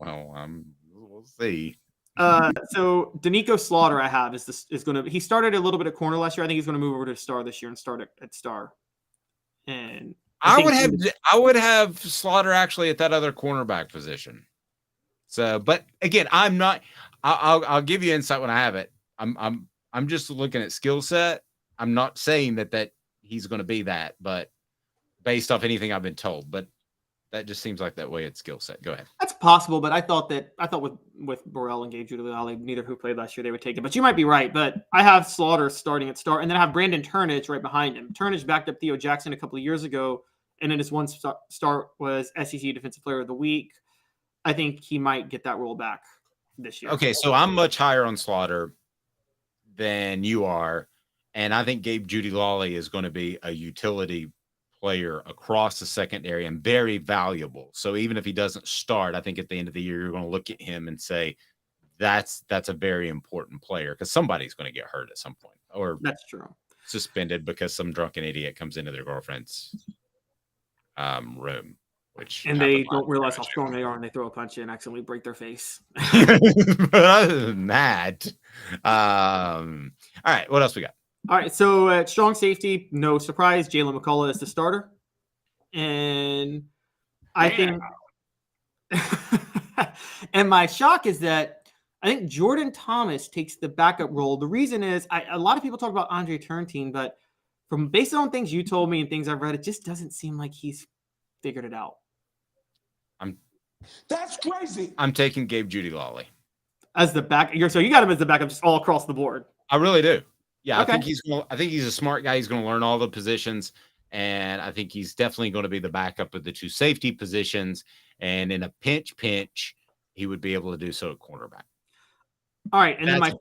We'll see. So Danico Slaughter I have he started a little bit at corner last year. I think he's going to move over to star this year and start at star. And I would have Slaughter actually at that other cornerback position. So, but again, I'm not. I'll give you insight when I have it. I'm just looking at skill set. I'm not saying that he's going to be that, but based off anything I've been told, but that just seems like that way at skill set. Go ahead. That's possible, but I thought with Burrell and Gabe Judy-Lally, neither who played last year, they would take it. But you might be right. But I have Slaughter starting at star, and then I have Brandon Turnage right behind him. Turnage backed up Theo Jackson a couple of years ago, and then his one start was SEC Defensive Player of the Week. I think he might get that role back this year. Okay, so I'm much higher on Slaughter than you are, and I think Gabe Judy-Lally is going to be a utility player across the secondary and very valuable. So even if he doesn't start, I think at the end of the year, you're going to look at him and say, that's a very important player because somebody's going to get hurt at some point, or that's true, suspended because some drunken idiot comes into their girlfriend's room. And they don't realize how strong they are, and they throw a punch and accidentally break their face. But other than that, all right, what else we got? All right, so at strong safety, no surprise, Jalen McCullough is the starter. And I think and my shock is that I think Jordan Thomas takes the backup role. The reason is a lot of people talk about Andre Turntine, but based on things you told me and things I've read, it just doesn't seem like he's figured it out. That's crazy. I'm taking Gabe Judy Lawley as the back. So you got him as the backup just all across the board. I really do. Yeah, okay. I think he's a smart guy. He's going to learn all the positions, and I think he's definitely going to be the backup of the two safety positions. And in a pinch, he would be able to do so at cornerback. All right, and that's then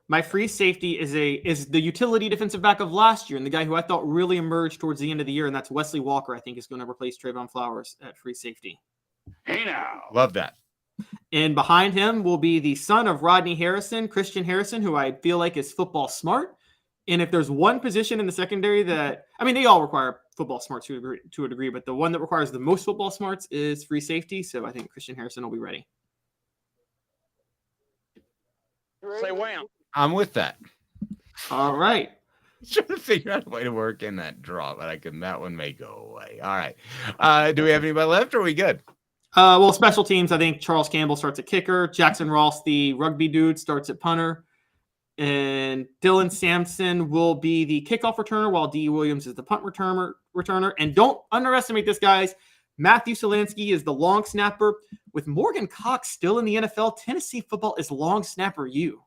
my free safety is the utility defensive back of last year, and the guy who I thought really emerged towards the end of the year, and that's Wesley Walker. I think is going to replace Trayvon Flowers at free safety. Hey now, love that. And behind him will be the son of Rodney Harrison, Christian Harrison, who I feel like is football smart. And if there's one position in the secondary that, I mean, they all require football smarts to a degree, but the one that requires the most football smarts is free safety. So I think Christian Harrison will be ready. Say wham. I'm with that. All right. Trying to figure out a way to work in that draw, but that one may go away. All right. Do we have anybody left, or are we good? Well, special teams, I think Charles Campbell starts at kicker. Jackson Ross, the rugby dude, starts at punter. And Dylan Sampson will be the kickoff returner, while D. Williams is the punt returner. And don't underestimate this, guys. Matthew Solansky is the long snapper. With Morgan Cox still in the NFL, Tennessee football is long snapper you.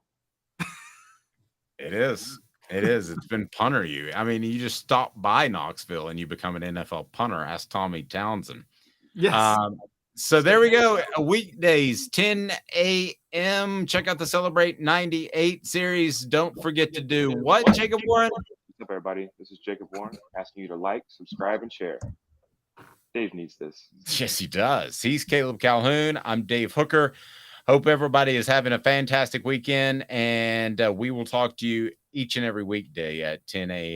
It is. It's been punter you. I mean, you just stop by Knoxville and you become an NFL punter. Ask Tommy Townsend. Yes. So there we go. Weekdays, 10 a.m. Check out the Celebrate 98 series. Don't forget to do what, Jacob Warren? What's up, everybody? This is Jacob Warren asking you to like, subscribe, and share. Dave needs this. Yes, he does. He's Caleb Calhoun. I'm Dave Hooker. Hope everybody is having a fantastic weekend, and we will talk to you each and every weekday at 10 a.m.